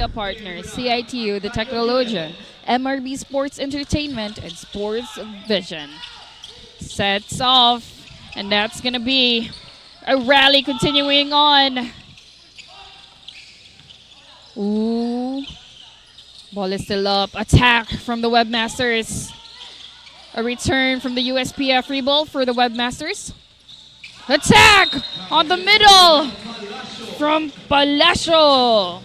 media partners, CITU, The Technologian, MRB Sports Entertainment, and Sports Vision. Sets off, and that's going to be a rally continuing on. Ooh. Ball is still up. Attack from the Webmasters. A return from the USPF free ball for the Webmasters. Attack on the middle from Palacio.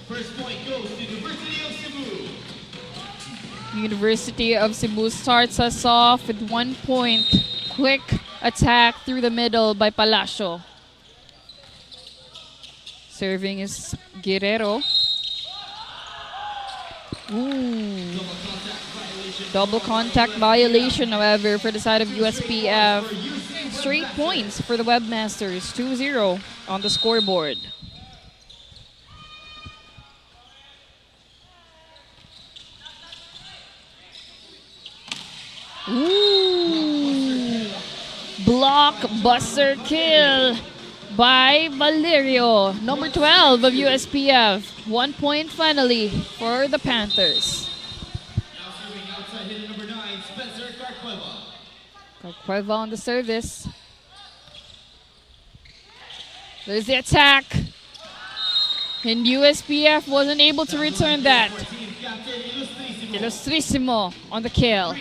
University of Cebu starts us off with 1 point. Quick attack through the middle by Palacio. Serving is Guerrero. Ooh. Double contact violation, however, for the side of USPF. Straight points for the Webmasters, 2-0 on the scoreboard. Ooh. Blockbuster kill by Valerio, number 12 of USPF. 1 point finally for the Panthers. Now serving outside hitter number 9, Spencer Carcueva. Carcueva on the service. There's the attack. And USPF wasn't able to return that. Illustrissimo on the kill.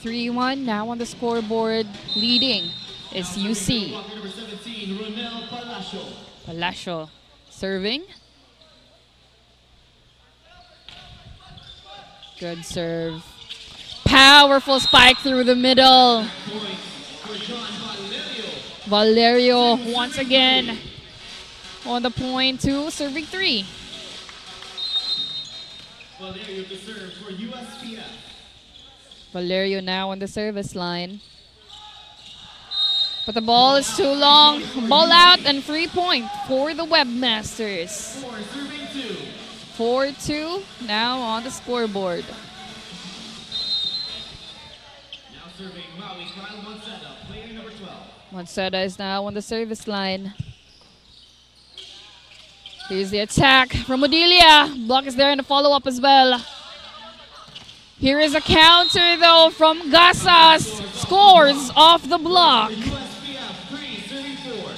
3-1 now on the scoreboard. Leading is UC. Palacio serving. Good serve. Powerful spike through the middle. Valerio once again on the point to serving 3. Valerio to serve for USPF. Valerio now on the service line. But the ball is too long. Ball out and 3 point for the Webmasters. 4-2 now on the scoreboard. Now serving Maui Kyle Monsetta, player number 12. Monsetta is now on the service line. Here's the attack from Odilia. Block is there and a follow-up as well. Here is a counter though from Gasas. Scores off the block. USPF 3, serving 4.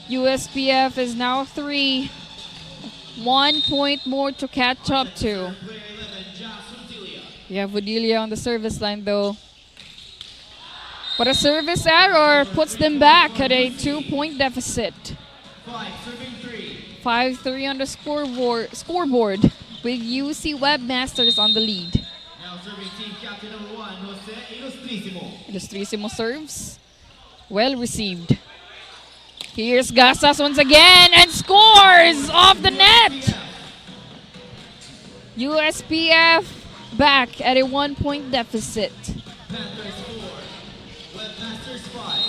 USPF is now 3. 1 point more to catch up to. Player 11, Jas Odilia. You have Odilia on the service line though. But a service error puts them back at a 2 point deficit. 5, serving 3. 5-3 on the scoreboard with UC Webmasters on the lead. Now serving team captain number 1, Jose Illustrissimo. Illustrissimo serves. Well received. Here's Gasas once again and scores off the net. USPF back at a 1 point deficit. Panthers 4, Webmasters 5.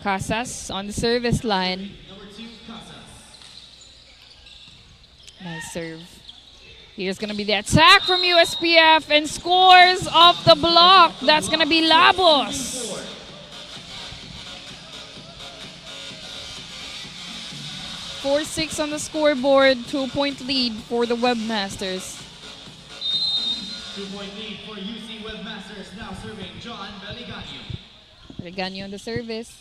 Casas on the service line. Number 2, Casas. Nice serve. Here's going to be the attack from USPF and scores off the block. That's going to be Labos. 4-6 on the scoreboard. 2 point lead for the Webmasters. 2 point lead for UC Webmasters. Now serving John Beligano. Beligano on the service.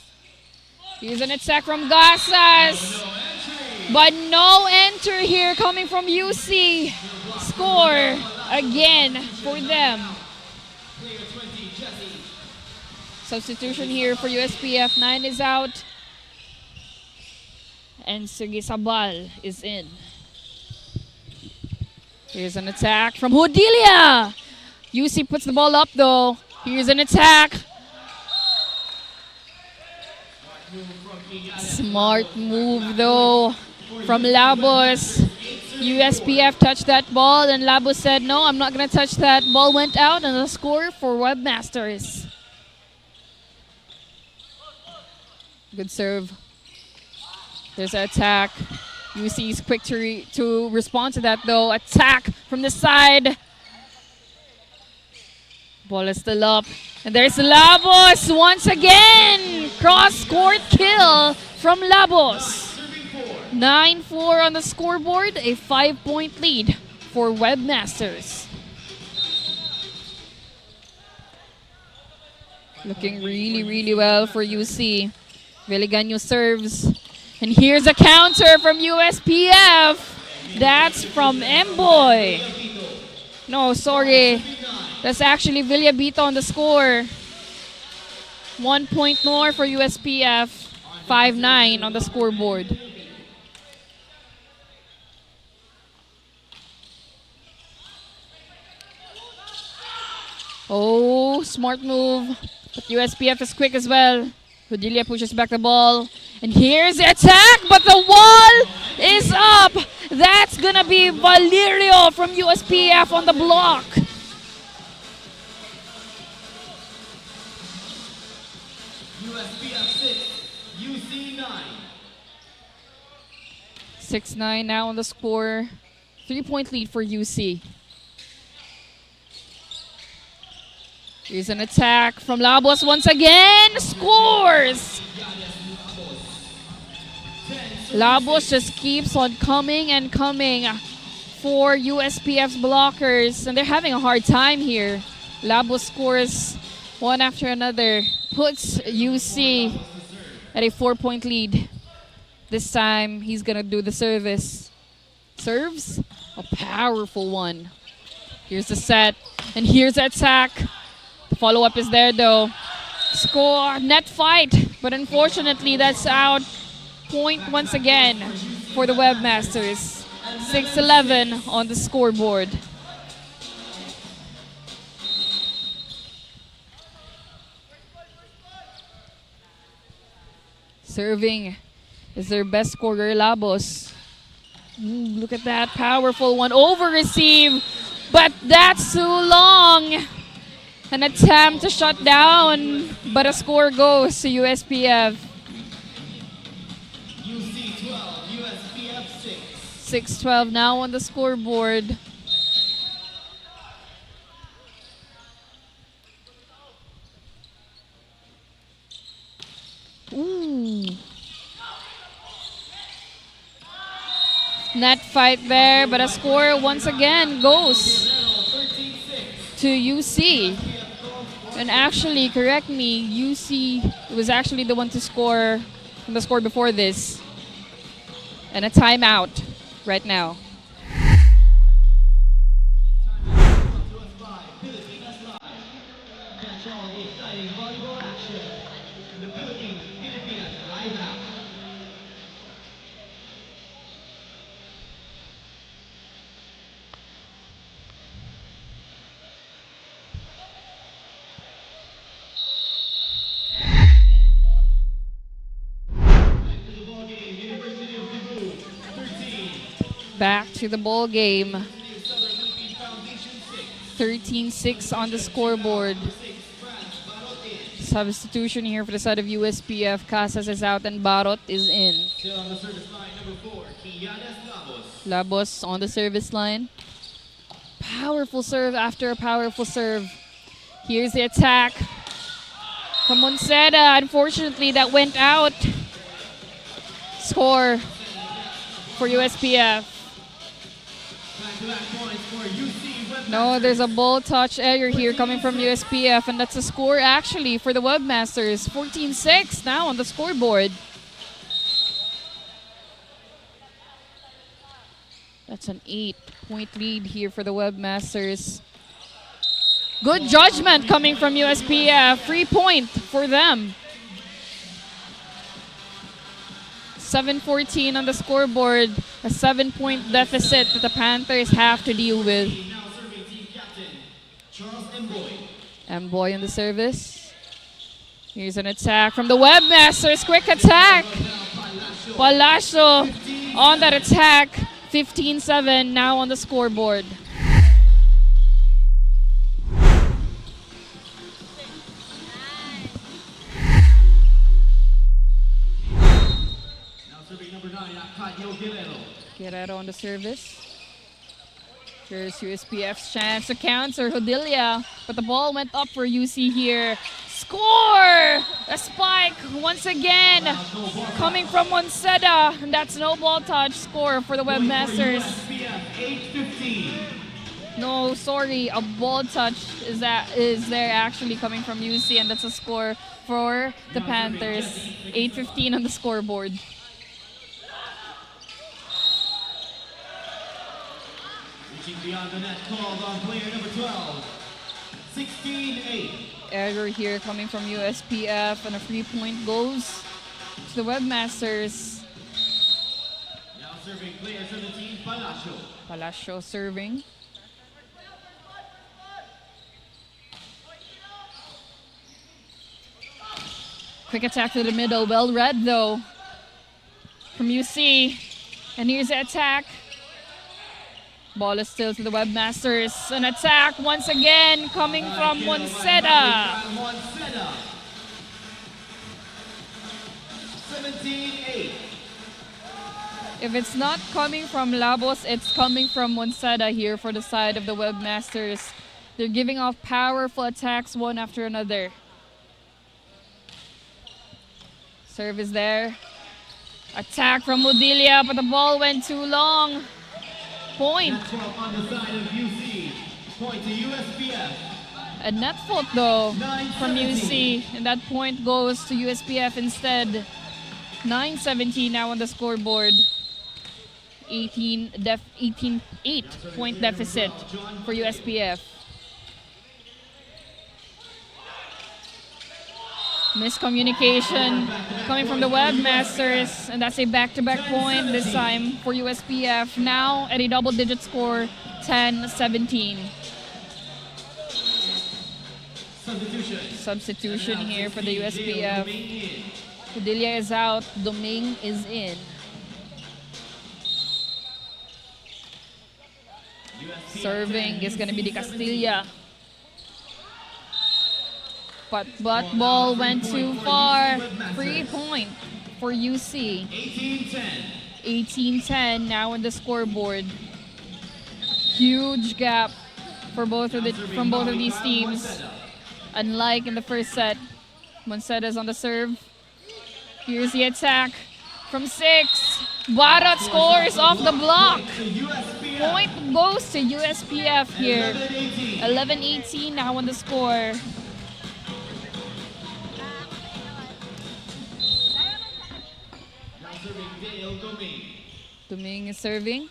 Here's an attack from Gasas. But no enter here coming from UC. Score again for them. Player 20, Jesse. Substitution here for USPF. 9 is out. And Sergey Sabal is in. Here's an attack from Hodilia. UC puts the ball up though. Here's an attack. Smart move though from Labos. USPF touched that ball and Labos said, no, I'm not going to touch that. Ball went out and a score for Webmasters. Good serve. There's an attack. UC is quick to respond to that though. Attack from the side. Ball is still up. And there's Labos once again. Cross-court kill from Labos. 9-4 on the scoreboard, a 5-point lead for Webmasters. Looking really, really well for UC. Veliganyo serves. And here's a counter from USPF. That's from Mboy. No, sorry. That's actually Villabito on the score. 1 point more for USPF. 5-9 on the scoreboard. Oh, smart move. But USPF is quick as well. Hudilia pushes back the ball. And here's the attack, but the wall is up. That's gonna be Valerio from USPF on the block. USPF 6, UC 9. 6-9 now on the score. 3-point lead for UC. Here's an attack from Labos once again. Scores! Labos just keeps on coming and coming for USPF's blockers. And they're having a hard time here. Labos scores one after another. Puts UC at a 4-point lead. This time, he's going to do the service. Serves? A powerful one. Here's the set. And here's the attack. The follow-up is there, though. Score, net fight. But unfortunately, that's out. Point once again for the Webmasters. 6-11 on the scoreboard. Serving is their best scorer, Labos. Look at that powerful one. Over receive, but that's too long. An attempt to shut down, but a score goes to USPF. UC 12, USPF 6. 6-12 now on the scoreboard. Ooh. Net fight there, but a score once again goes to UC. And actually, correct me, UC was actually the one to score on the score before this. And a timeout right now. Back to the ball game. 13-6 on the scoreboard. Substitution here for the side of USPF. Casas is out and Barot is in. Still on the service line, number 4, Labos. Labos on the service line. Powerful serve after a powerful serve. Here's the attack from Monceda. Unfortunately, that went out. Score for USPF. No, there's a ball touch error here coming from USPF, and that's a score actually for the Webmasters. 14-6 now on the scoreboard. That's an 8-point lead here for the Webmasters. Good judgment coming from USPF. Free point for them. 7-14 on the scoreboard. A 7-point deficit that the Panthers have to deal with. Mboy on the service. Here's an attack from the Webmasters. Quick attack. Palacio on that attack. 15-7 now on the scoreboard. Guerrero on the service. Here's USPF's chance to counter Hodilia, but the ball went up for UC here. Score! A spike once again coming from Monseda. And that's no ball touch score for the Webmasters. USPF 8-15. No, sorry, a ball touch is there actually coming from UC, and that's a score for the Panthers. 8-15 on the scoreboard. Reaching beyond the net, called on player number 12. 16-8. Error here coming from USPF, and a free point goes to the Webmasters. Now serving player 17, Palacio. Palacio serving. Quick attack to the middle, well read though from UC. And here's the attack. Ball is still to the Webmasters. An attack once again coming from Monseda. 17-8. If it's not coming from Labos, it's coming from Monseda here for the side of the Webmasters. They're giving off powerful attacks one after another. Serve is there. Attack from Modilia, but the ball went too long. Point. Net fault on the side of UC. Point to USPF. A net fault though from UC, and that point goes to USPF instead. 9-17 now on the scoreboard. 8-point deficit for USPF. Miscommunication coming from the Webmasters, and that's a back-to-back point this time for USPF. Now at a double-digit score, 10-17. Substitution here for the USPF. Padilla is out, Doming is in. Serving is going to be the Castilla. But ball went too far. Free point for UC. 18-10 now on the scoreboard. Huge gap for from both of these teams. Unlike in the first set, Monseda's on the serve. Here's the attack from 6. Barat scores off the block. Point goes to USPF here. 11-18 now on the score. Doming is serving.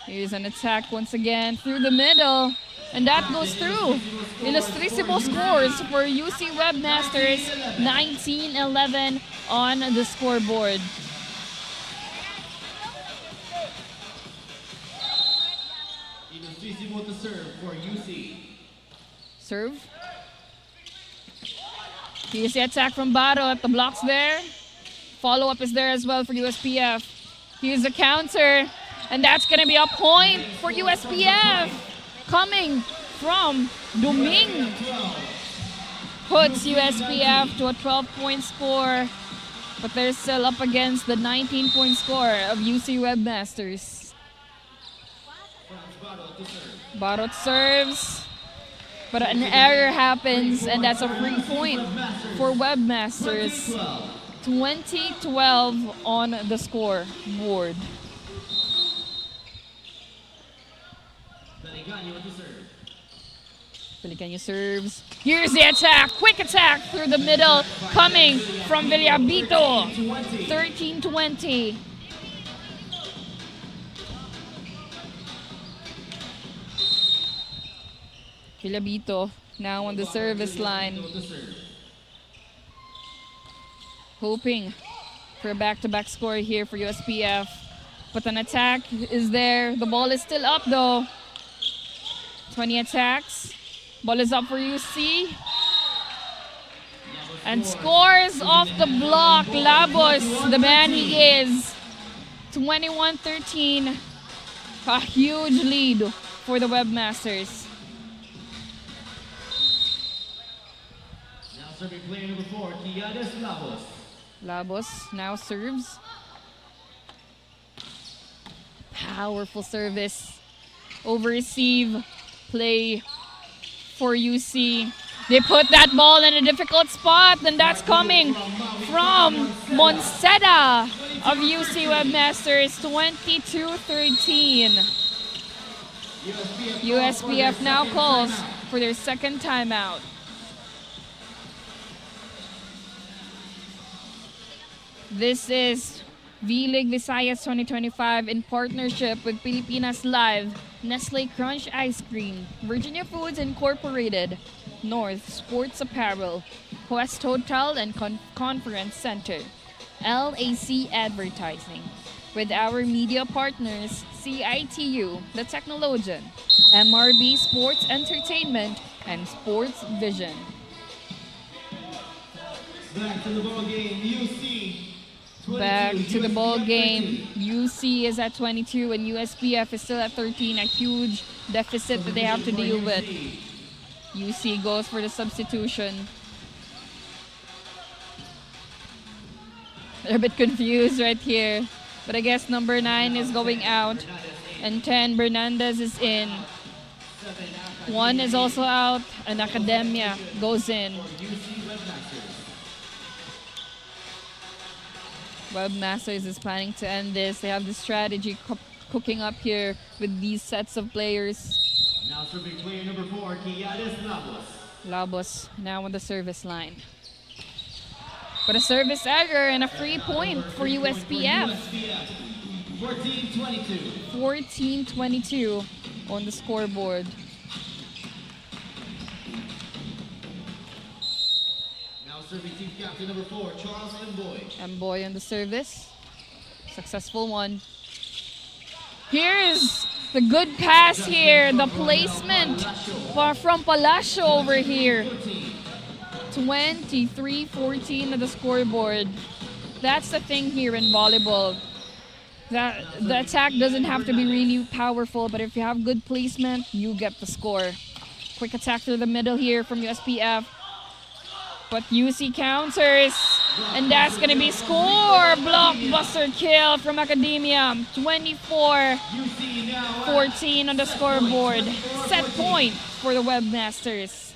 Here's an attack once again through the middle. And that goes through. Illustrissimo scores for UC Webmasters. 19-11 on the scoreboard. Illustrissimo to serve for UC. Serve. Here's the attack from Barot. The block's there. Follow-up is there as well for USPF. Here's the counter. And that's going to be a point for USPF. Coming from Doming. Puts USPF to a 12-point score. But they're still up against the 19-point score of UC Webmasters. Barot serves. But an error happens, and that's a free point for Webmasters. 20-12 on the scoreboard. Pelicano serves. Here's the attack. Quick attack through the middle coming from Villabito. 13-20. Villabito now on the service line. Hoping for a back-to-back score here for USPF. But an attack is there. The ball is still up though. 20 attacks. Ball is up for UC. And scores off the block. Labos, the man he is. 21-13. A huge lead for the Webmasters. Now serving player number 4, Kiades Labos. Labos now serves. Powerful service. Over receive play for UC. They put that ball in a difficult spot, and that's coming from Monseda of UC Webmasters, 22-13. USPF now calls for their second timeout. This is vleague Visayas 2025 in partnership with Pilipinas Live, Nestle Crunch Ice Cream, Virginia Foods Incorporated, North Sports Apparel, Quest Hotel and Conference Center, LAC Advertising, with our media partners CITU, The Technologian, MRB Sports Entertainment, and Sports Vision. Back to the ball game, UC. Back to the ball game. UC is at 22 and USPF is still at 13. A huge deficit that they have to deal with. UC goes for the substitution. They're a bit confused right here. But I guess number 9 is going out. And 10, Bernandez is in. 1 is also out. And Academia goes in. Webmasters is planning to end this. They have the strategy cooking up here with these sets of players. Now serving player number 4, Kiyanis Labos. Labos now on the service line. But a service error and a free point for USPF. 14-22. 14-22 on the scoreboard. Now serving team captain number 4, Charles Mboy. Mboy on the service. Successful one. Here's the good pass here. The placement from Palacio over here. 23-14 on the scoreboard. That's the thing here in volleyball. That the attack doesn't have to be really powerful, but if you have good placement, you get the score. Quick attack through the middle here from USPF. But UC counters, and that's going to be score. Blockbuster kill from Academia. 24-14 on the scoreboard. Set point for the Webmasters.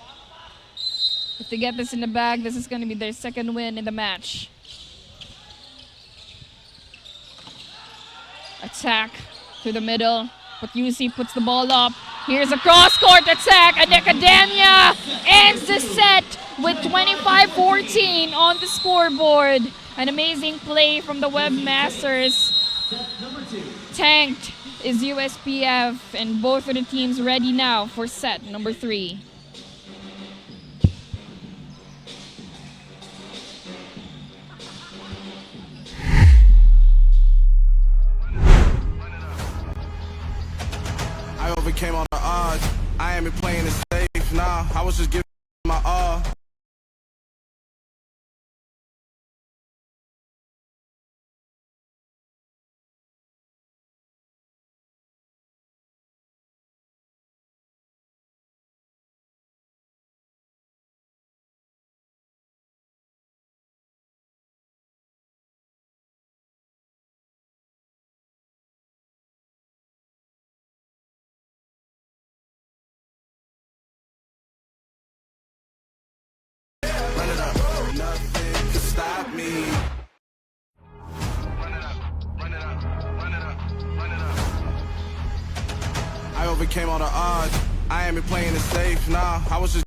If they get this in the bag, this is going to be their second win in the match. Attack through the middle, but UC puts the ball up. Here's a cross-court attack, and Academia ends the set with 25-14 on the scoreboard. An amazing play from the Webmasters. Tanked is USPF, and both of the teams ready now for set number 3. I overcame all the odds. I ain't been playing it safe, nah. I was just giving my all. Run it up, nothing can stop me. Run it up, run it up, run it up, run it up. I overcame all the odds. I ain't been playing it safe, nah. I was just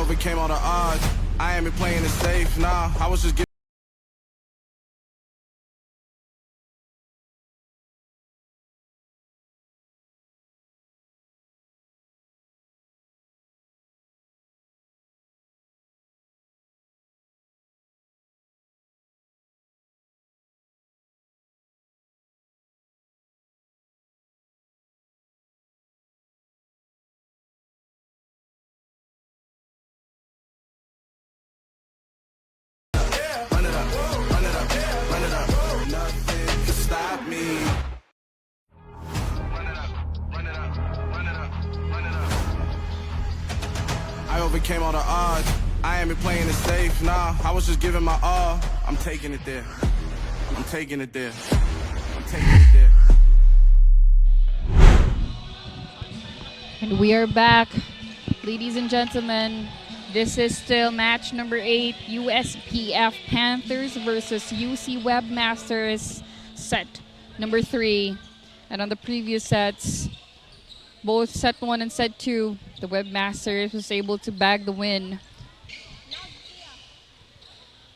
overcame all the odds. I ain't been playing it safe, nah. I was just giving. Run it up, run it up, run it up. Nothing can stop me. Run it up, run it up, run it up, run it up. I overcame all the odds. I ain't been playing it safe, nah. I was just giving my all. I'm taking it there. I'm taking it there. I'm taking it there. And we are back, ladies and gentlemen. This is still match number 8, USPF Panthers versus UC Webmasters, set number 3. And on the previous sets, both set 1 and set 2, the Webmasters was able to bag the win.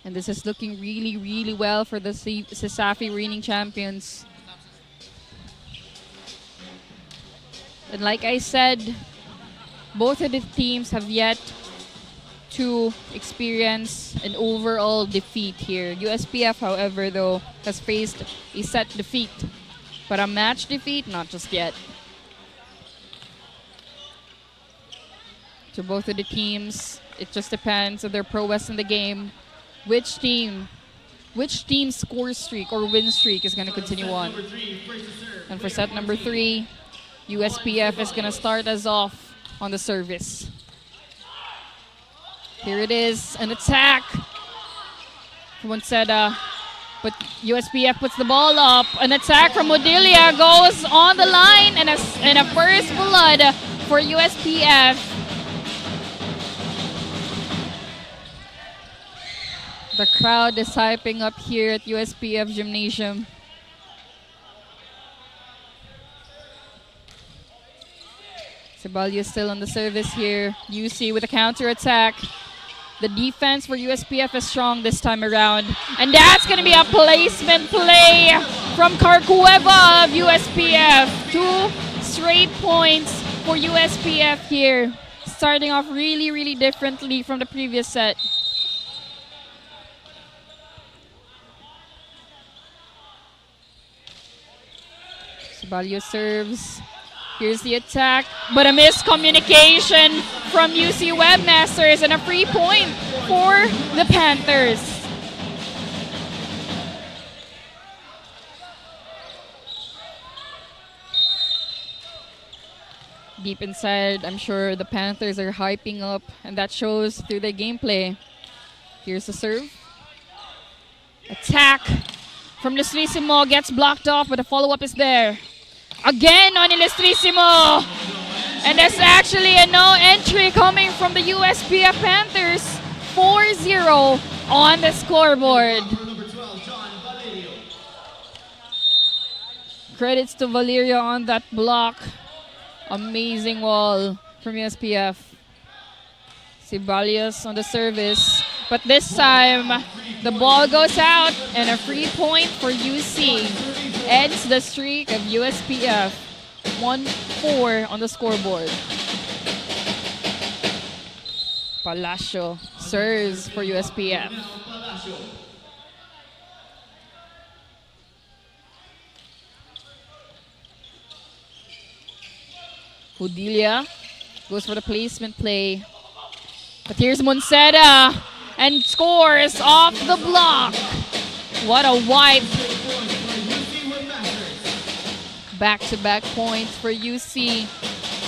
And this is looking really, really well for the CSAFI reigning champions. And like I said, both of the teams have yet to experience an overall defeat here. USPF, however, though, has faced a set defeat, but a match defeat, not just yet. To both of the teams, it just depends on their prowess in the game. Which team's score streak or win streak is going to continue on. And for set number 3, USPF is going to start us off on the service. Here it is, an attack from Onseda, but USPF puts the ball up. An attack from Odilia goes on the line, and a first blood for USPF. The crowd is hyping up here at USPF Gymnasium. Ceballos still on the service here. UC with a counter attack. The defense for USPF is strong this time around. And that's going to be a placement play from Carcueva of USPF. 2 straight points for USPF here. Starting off really, really differently from the previous set. Ceballos serves. Here's the attack, but a miscommunication from UC Webmasters and a free point for the Panthers. Deep inside, I'm sure the Panthers are hyping up, and that shows through their gameplay. Here's the serve. Attack from Ilustrísimo gets blocked off, but the follow-up is there. Again on Ilustrísimo. And that's actually a no entry coming from the USPF Panthers. 4-0 on the scoreboard. Credits to Valerio on that block. Amazing wall from USPF. Ceballos on the service. But this time, the ball goes out and a free point for UC. Ends the streak of USPF. 1-4 on the scoreboard. Palacio serves for USPF. Hudilia goes for the placement play. But here's Monseda and scores off the block. What a wipe. Back-to-back points for UC.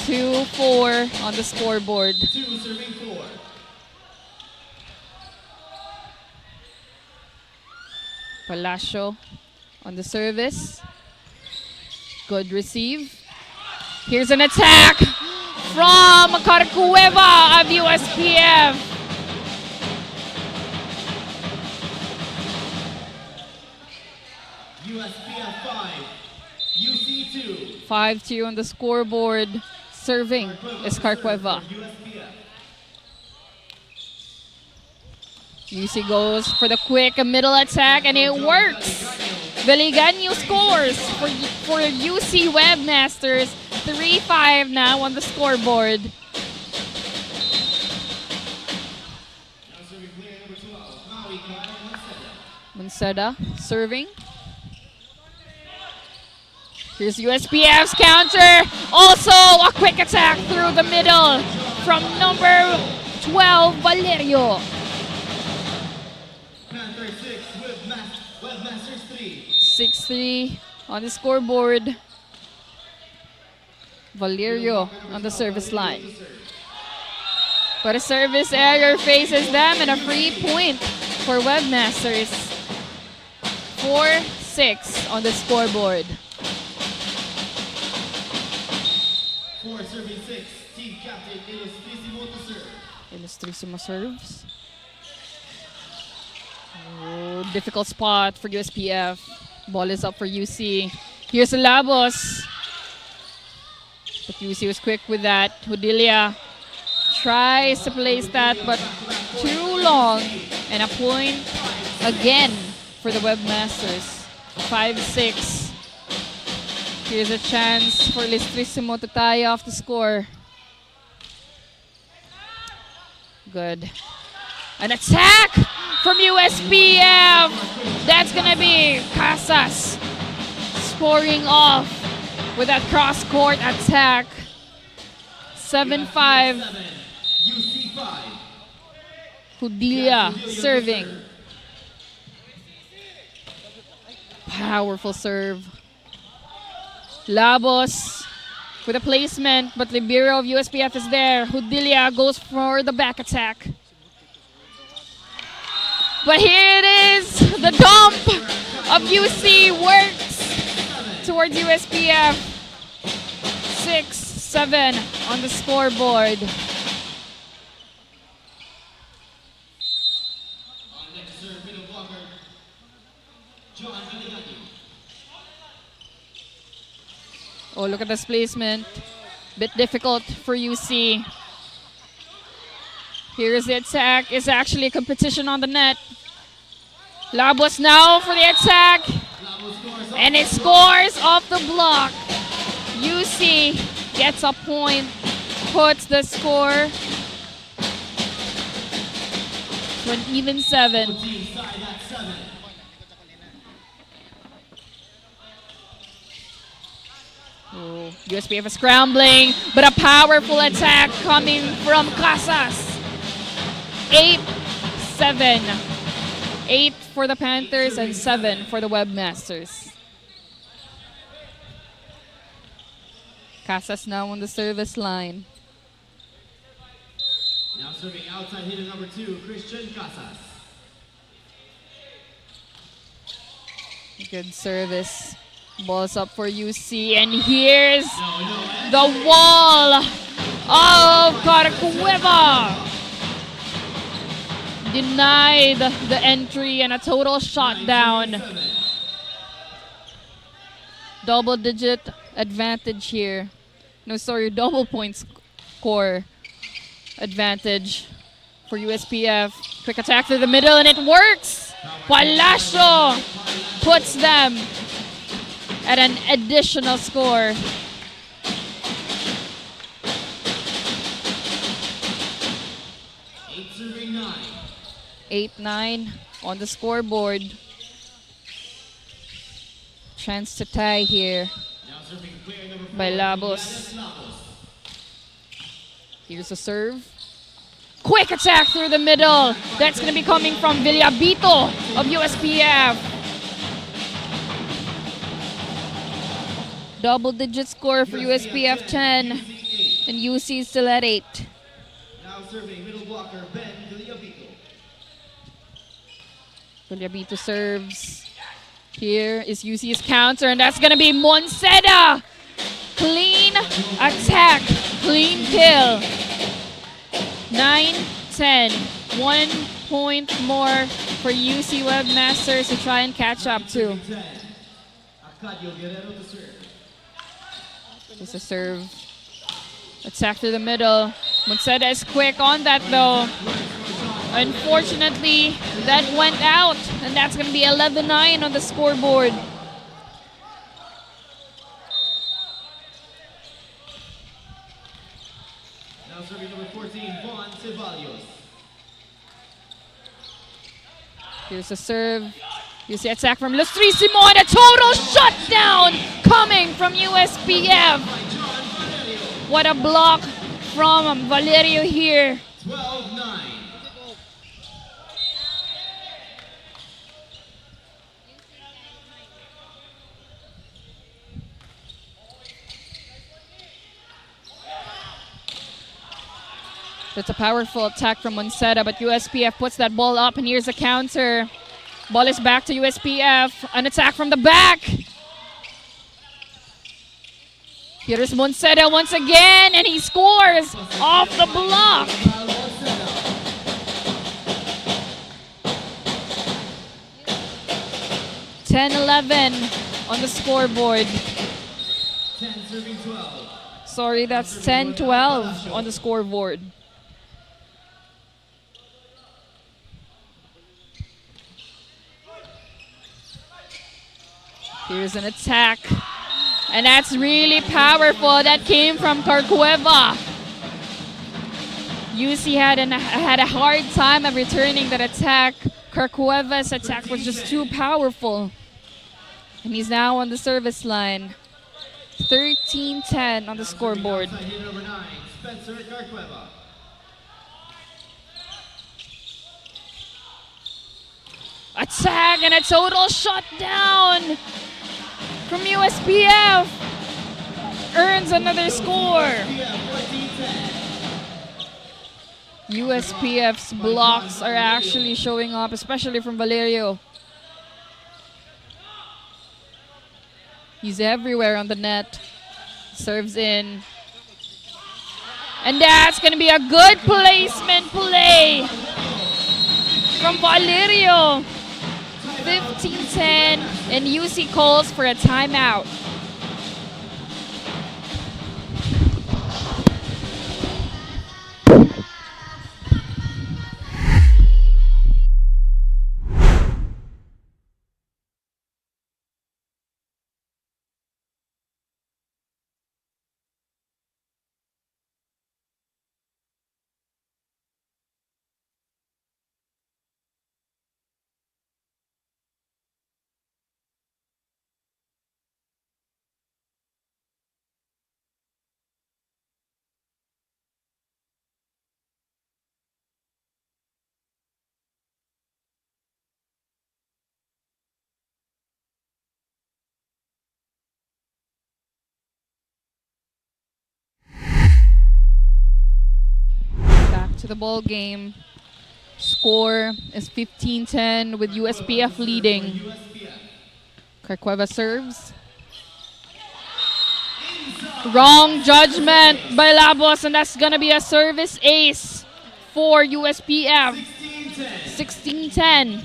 2-4 on the scoreboard. Palacio on the service. Good receive. Here's an attack from Carcueva of USPF. USPF 5, UC 2. 5-2 on the scoreboard. Serving is Carcueva. UC goes for the quick middle attack and it works. Vleague scores for UC Webmasters. 3-5 now on the scoreboard. Manceda serving. Here's USPF's counter. Also a quick attack through the middle from number 12, Valerio. Panther 6, Webmasters 3. 6-3 on the scoreboard. Valerio on the service line. But a service error faces them and a free point for Webmasters. 4-6 on the scoreboard. 4 serving 6, team captain Illustrissimo to serve. Illustrissimo serves. Oh, difficult spot for USPF. Ball is up for UC. Here's Labos. But UC was quick with that. Hudilia tries to place that, but too long. And a point again for the Webmasters. 5-6. Here's a chance for Illustrissimo to tie off the score. Good. An attack from USPF. That's gonna be Casas scoring off with that cross-court attack. 7-5. UC 5. Hudilia serving. Powerful serve. Labos with a placement, but Libero of USPF is there. Hudilia goes for the back attack. But here it is. The dump of UC works towards USPF. 6-7 on the scoreboard. On next serve, middle blocker, John Vleague. Oh, look at this placement. Bit difficult for UC. Here's the attack. It's actually a competition on the net. Labos now for the attack. And it scores off the block. UC gets a point. Puts the score to an even 7. Team side at 7. Oh, USPF is scrambling, but a powerful attack coming from Casas. 8-7. 8 for the Panthers and 7 for the Webmasters. Casas now on the service line. Now serving outside hitter number 2, Christian Casas. Good service. Ball's up for UC, and here's the wall of Caracueva. Denied the entry and a total shot down. Double-digit advantage here. No, sorry, double point score advantage for USPF. Quick attack through the middle, and it works. Palacio puts them at an additional score. Serving 9. 8-9 on the scoreboard. Chance to tie here Now serving player number 4, by Labos. Labos. Here's a serve. Quick attack through the middle. That's going to be coming from Villabito of USPF. Double-digit score for USPF 10, and UC still at 8. Now serving middle blocker, Ben Villabito. Villabito serves. Here is UC's counter, and that's going to be Manceda. Clean attack, clean kill. 9-10. 1 point more for UC Webmasters to try and catch up to. 10. Arcadio Guerrero to serve. Just a serve. Attack through the middle. Manceda is quick on that though. Unfortunately, that went out, and that's going to be 11-9 on the scoreboard. Now serving number 14, Juan Ceballos. Here's a serve. Here's the attack from Lustrisimo, and a total shutdown coming from USPF. What a block from Valerio here. 12-9. That's a powerful attack from Monceda, but USPF puts that ball up, and here's a counter. Ball is back to USPF. An attack from the back. Here's Monceda once again, and he scores off the block. 10-11 on the scoreboard. 10 serving 12. Sorry, that's 10-12 on the scoreboard. Here's an attack. And that's really powerful. That came from Carcueva. UC had a hard time of returning that attack. Carcueva's attack was just too powerful. And he's now on the service line. 13-10 on the scoreboard. Number 9, Spencer Carcueva. Attack and a total shutdown from USPF. Earns another score. USPF's blocks are actually showing up, especially from Valerio. He's everywhere on the net. Serves in. And that's going to be a good placement play from Valerio. 15-10, and UC calls for a timeout. To the ball game. Score is 15-10 with USPF leading. Carcueva serves. Wrong judgment by Labos, and that's gonna be a service ace for USPF. 16-10.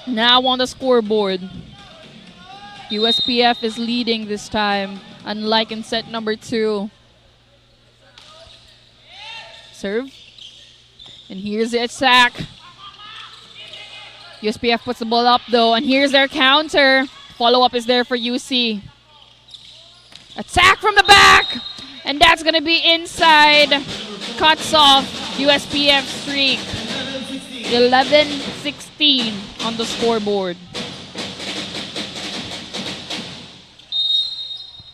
Now on the scoreboard. USPF is leading this time, unlike in set number 2. Serve. And here's the attack. USPF puts the ball up though, and here's their counter. Follow-up is there for UC. Attack from the back! And that's gonna be inside. Cuts off USPF streak. 11-16 on the scoreboard.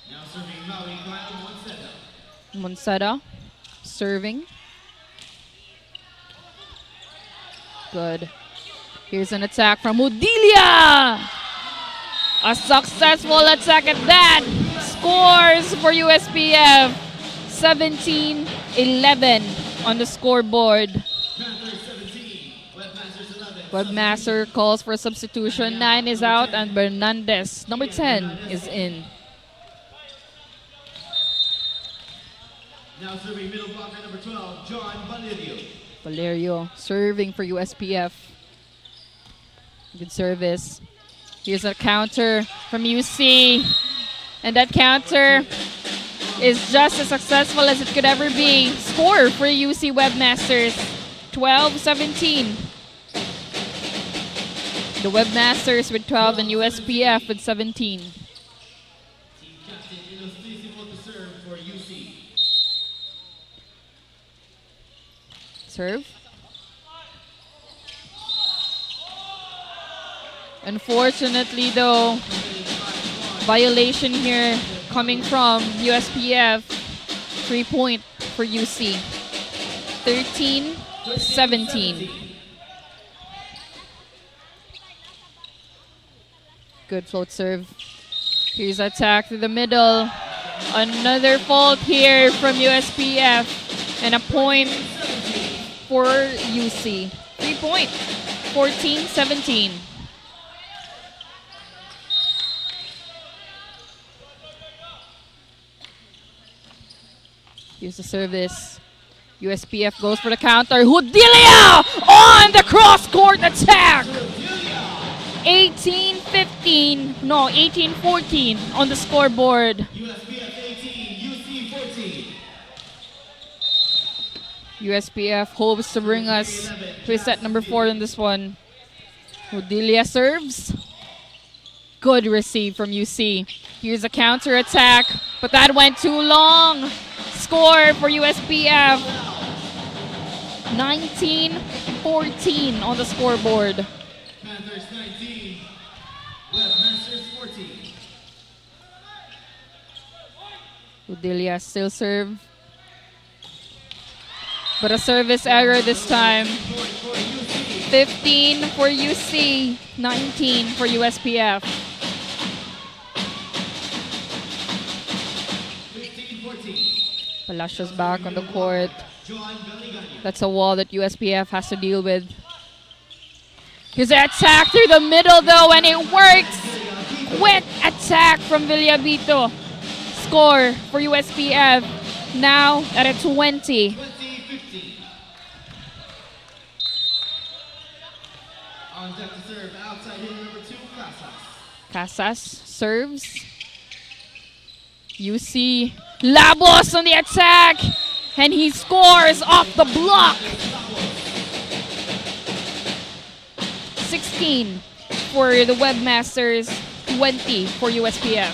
Now serving Maui Kyle Monceda. Monceda serving. Good. Here's an attack from Udilia. A successful attack at that. Scores for USPF. 17-11 on the scoreboard. Webmaster calls for a substitution. 9 is out and Bernandez, number 10, is in. Now serving middle blocker number 12, John Valerio. Valerio serving for USPF. Good service. Here's a counter from UC. And that counter is just as successful as it could ever be. Score for UC Webmasters. 12-17. The Webmasters with 12 and USPF with 17. Team captain Ilustrísimo to serve for UC. Serve. Unfortunately though, violation here coming from USPF. 3-point for UC. 13-17. Good float serve. Here's attack through the middle. Another fault here from USPF. And a point for UC. 3-point. 14-17. Here's the service. USPF goes for the counter. Hudilia on the cross-court attack. 18-15. No, 18-14 on the scoreboard. USPF 18, UC 14. USPF hopes to bring us to set number 4 in this one. Hudilia serves. Good receive from UC. Here's a counter attack, but that went too long. Score for USPF. 19-14 on the scoreboard. Panthers 19, Webmasters 14. Hudilia still serve. But a service error this time. 15 for UC, 19 for USPF. 15-14. Palacios back on the court. John Belligan. That's a wall that USPF has to deal with. Here's an attack through the middle though, and it works. Quick attack from Villabito. Score for USPF. Now at a 20. 20-15. On deck to serve, outside hitter number 2, Casas. Casas serves. UC Labos on the attack. And he scores off the block. 16 for the Webmasters, 20 for USPF.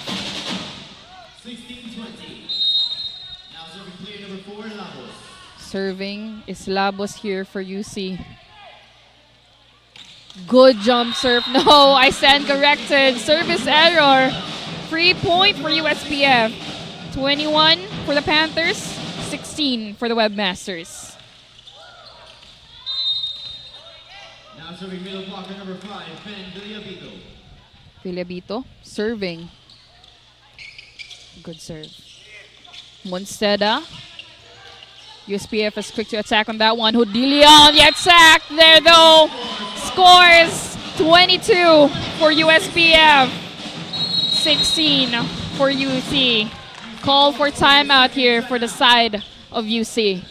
16-20. Now serving player number 4, Labos. Serving is Labos here for UC. Good jump serve. No, I stand corrected. Service error. 3-point for USPF. 21 for the Panthers, 16 for the Webmasters. Now serving middle blocker number 5, Ben Villabito. Villabito serving. Good serve. Monsteda. USPF is quick to attack on that one. Hudilia on the attack there though. Scores 22 for USPF. 16 for UC. Call for timeout here for the side of UC.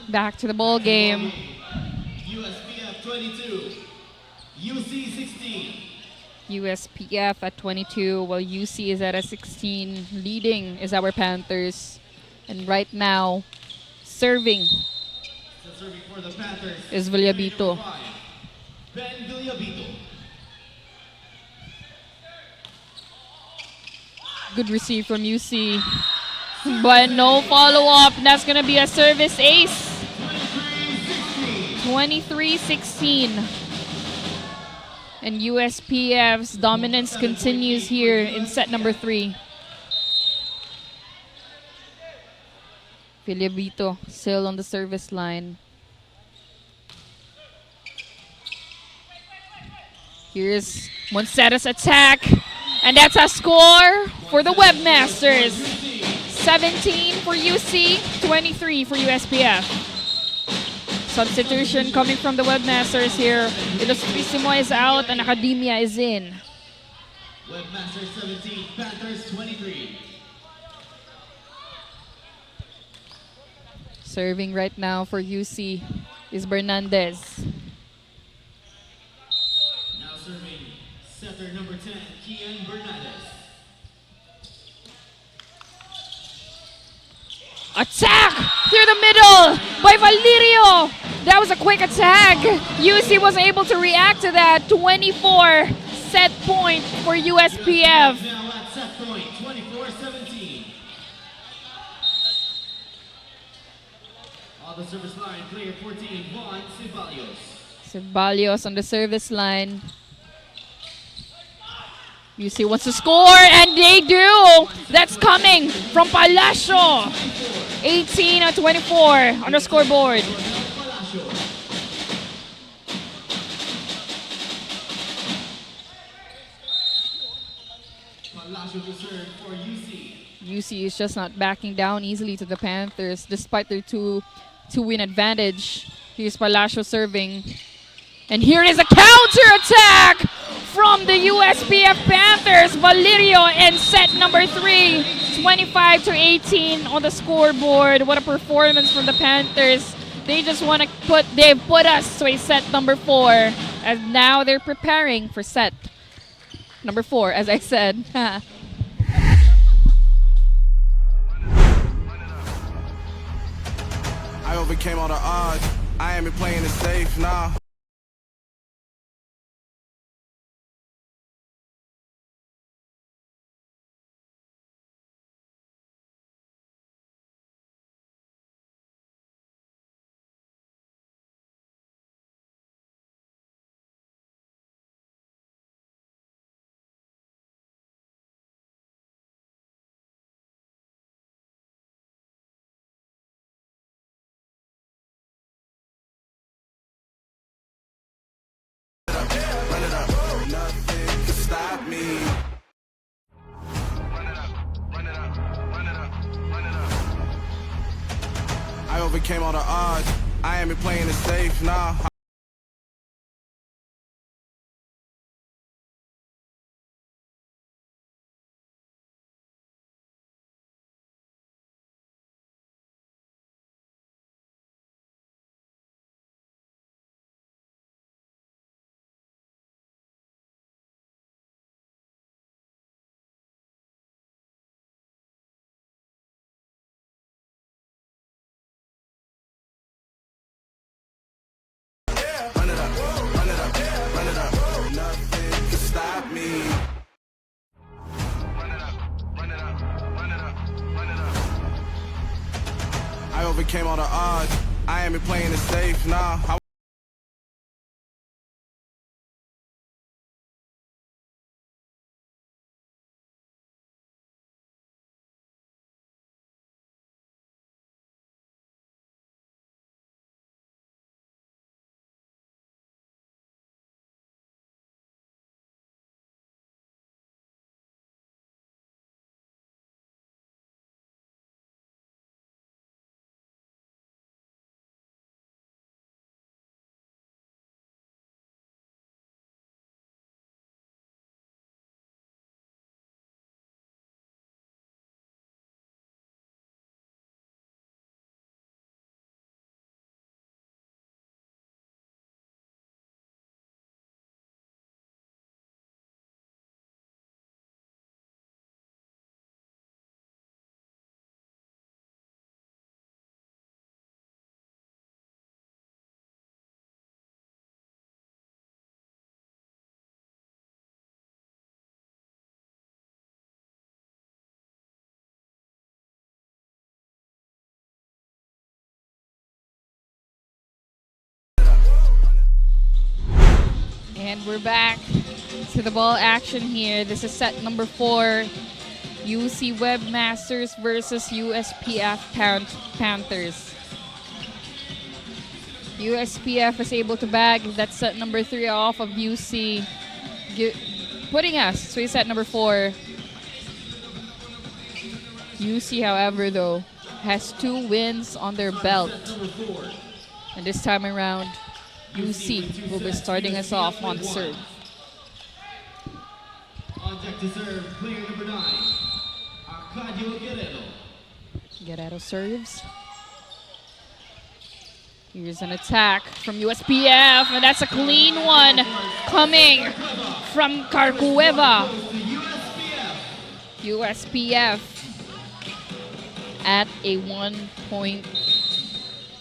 Back to the ball game. USPF 22, UC 16. USPF at 22, while UC is at a 16. Leading is our Panthers. And right now, serving So serving for the Panthers is Villabito. number 5, Ben Villabito. Good receive from UC. But no follow-up. That's going to be a service ace. 23-16. And USPF's dominance continues here in set number 3. Villabito still on the service line. Here's Monseda's attack. And that's a score for the Webmasters. 17 for UC, 23 for USPF. Substitution coming from the Webmasters here. Ilustrísimo is out and Academia is in. Webmasters 17, Panthers 23. Serving right now for UC is Bernandez. Now serving setter number 10, Kian Bernadez. Attack through the middle by Valerio. That was a quick attack. UC was able to react to that. 24 set point for USPF. Now at set point, 24-17. On the service line, player 14, Juan Ceballos. Ceballos on the service line. UC wants to score, and they do. That's coming from Palacio. 18-24 on the scoreboard. Palacio. Palacio to serve for UC. UC is just not backing down easily to the Panthers despite their two-win advantage. Here's Palacio serving. And here is a counter-attack from the USPF Panthers. Valerio in set number 3. 25-18 on the scoreboard. What a performance from the Panthers. They just want to they've put us to a set number 4. And now they're preparing for set number 4, as I said. I overcame all the odds. I ain't been playing it safe now. Run it up, nothing can stop me. Run it up, run it up, run it up, run it up. I overcame all the odds. I ain't been playing it safe now. Run it up, run it up, run it up. Nothing can stop me. Run it up, run it up, run it up, run it up. I overcame all the odds. I ain't been playing it safe now. And we're back to the ball action here. This is set number 4. UC Webmasters versus USPF Panthers. USPF is able to bag that set number 3 off of UC, putting us to set number 4. UC, however, though, has 2 wins on their belt. And this time around, UC will be starting us off on serve. On deck to serve, player number 9, Arcadio Guerrero. Guerrero serves. Here's an attack from USPF, and that's a clean one coming from Carcueva. USPF at a 1-point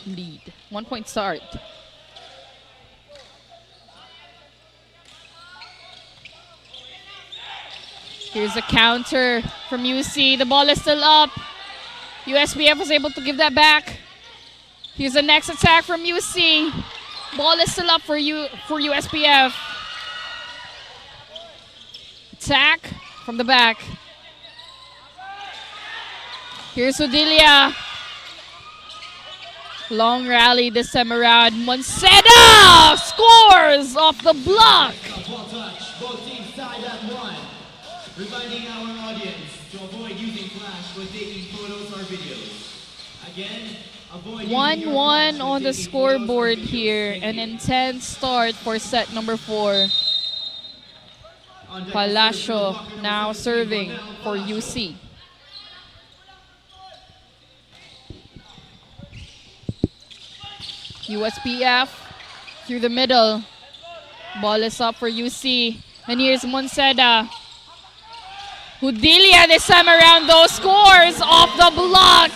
lead. 1-point start. Here's a counter from UC. The ball is still up. USPF was able to give that back. Here's the next attack from UC. Ball is still up for USPF. Attack from the back. Here's Odilia. Long rally this time around. Monceda scores off the block. Ball touch, both teams tied at 1. Reminding our audience to avoid using flash when taking photos or videos. Again, avoid using 1-1 on the scoreboard here. An intense start for set number 4. Palacio now serving for UC. USPF through the middle. Ball is up for UC. And here's Monceda. Hudilia this time around, those scores off the block.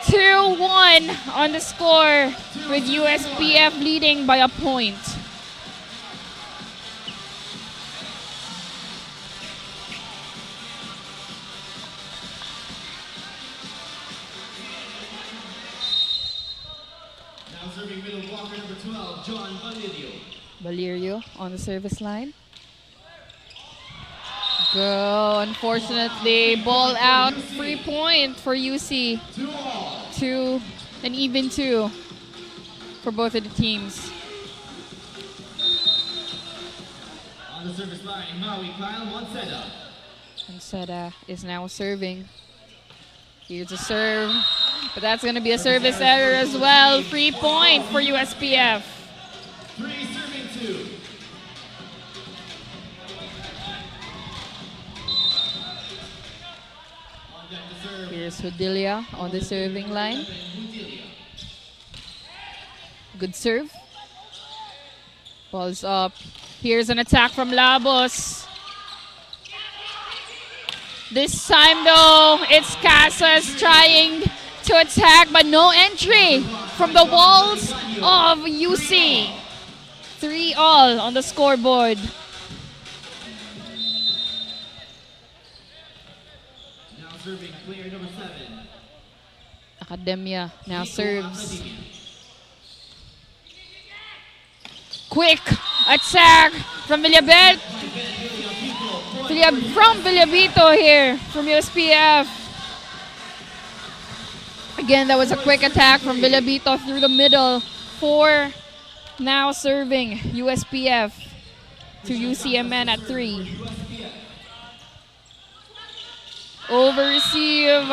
2-1 on the score with USPF leading by a point. Now serving middle blocker number 12, John Valirio. Valerio on the service line. Go, unfortunately, ball out. Free point for UC. 2 and even 2 for both of the teams. On the service line, Maui Kyle Monceda. Monceda is now serving. Here's a serve, but that's going to be a service error as well. Free point for USPF. 3 serving 2. On deck to serve. Here's Hudilia on the serving line. Good serve. Ball's up. Here's an attack from Labos. This time though, it's Casas trying to attack, but no entry from the walls of UC. 3-all on the scoreboard. Now serving player number 7. Academia now serves. Quick attack from Villabel. From Villabito here from USPF. Again, that was a quick attack from Villabito through the middle. 4 now serving USPF to UCMN at 3. Over receive.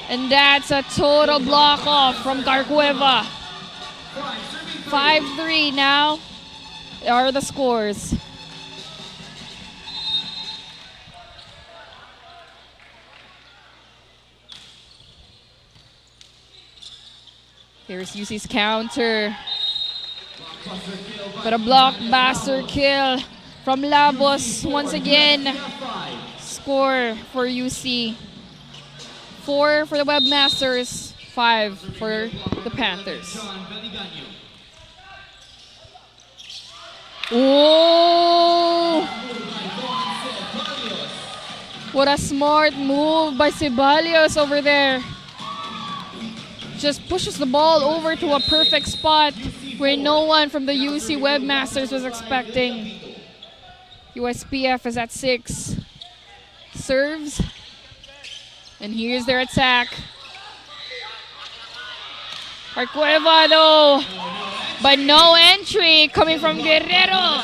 And that's a total block off from Carcueva. 5-3 now are the scores. Here's UC's counter. But a blockbuster kill from Labos once again. Score for UC. 4 for the Webmasters, 5 for the Panthers. Oh! What a smart move by Ceballos over there. Just pushes the ball over to a perfect spot where no one from the UC Webmasters was expecting. USPF is at 6. Serves. And here's their attack. Arcueva though, but no entry coming from Guerrero.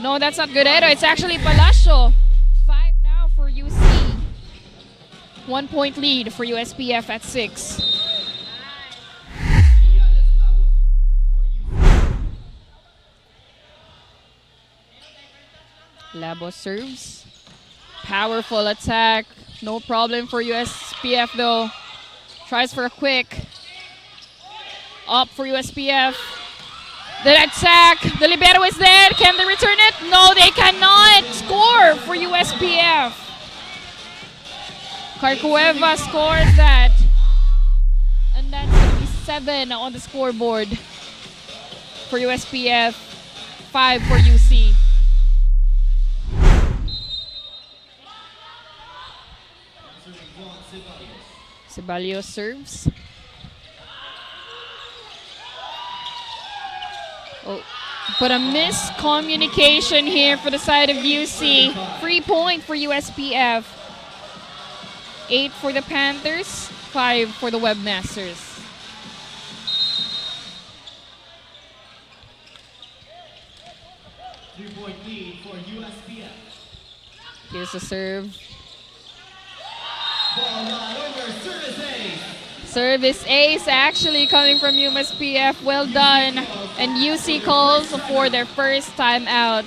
No, that's not Guerrero. It's actually Palacio. 5 now for UC. 1 point lead for USPF at 6. Labo serves. Powerful attack. No problem for USPF though. Tries for a quick. Up for USPF. The attack. The libero is there. Can they return it? No, they cannot score for USPF. Carcueva scores that. And that's going to be 7 on the scoreboard for USPF. 5 for UC. Ceballos serves. Oh, but a miscommunication here for the side of UC. Free point for USPF. 8 for the Panthers, 5 for the Webmasters. Three-point lead for USPF. Here's a serve. Ball not over, service ace. Service ace actually coming from USPF. Well done. And UC calls for their first time out.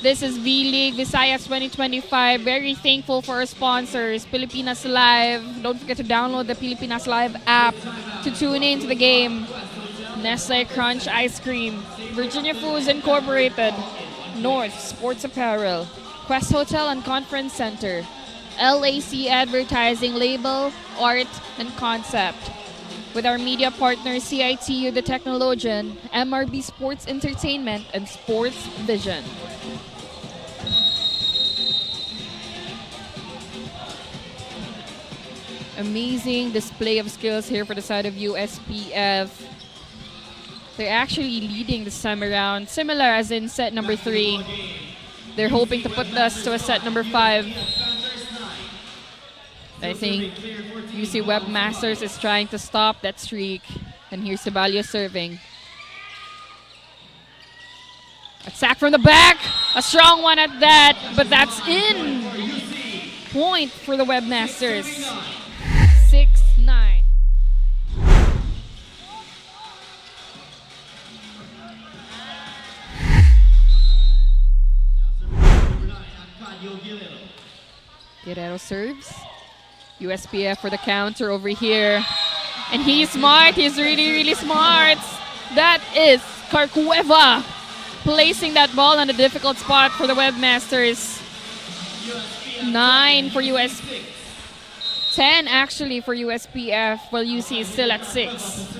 This is vleague Visayas 2025. Very thankful for our sponsors, Pilipinas Live. Don't forget to download the Pilipinas Live app to tune in to the game. Nestle Crunch Ice Cream, Virginia Foods Incorporated, North Sports Apparel, Quest Hotel and Conference Center, LAC Advertising Label, Art and Concept. With our media partners CITU The Technologian, MRB Sports Entertainment, and Sports Vision. Amazing display of skills here for the side of USPF. They're actually leading this time around, similar as in set number 3. They're hoping to put us to a set number 5. I think UC Webmasters is trying to stop that streak. And here's Ceballos serving. Attack from the back. A strong one at that, but that's in. Point for the Webmasters. 6-9. Guerrero serves. USPF for the counter over here. And he's smart. He's really, really smart. That is Carcueva placing that ball on a difficult spot for the Webmasters. 9 for US. 10 actually for USPF, while UC is still at 6.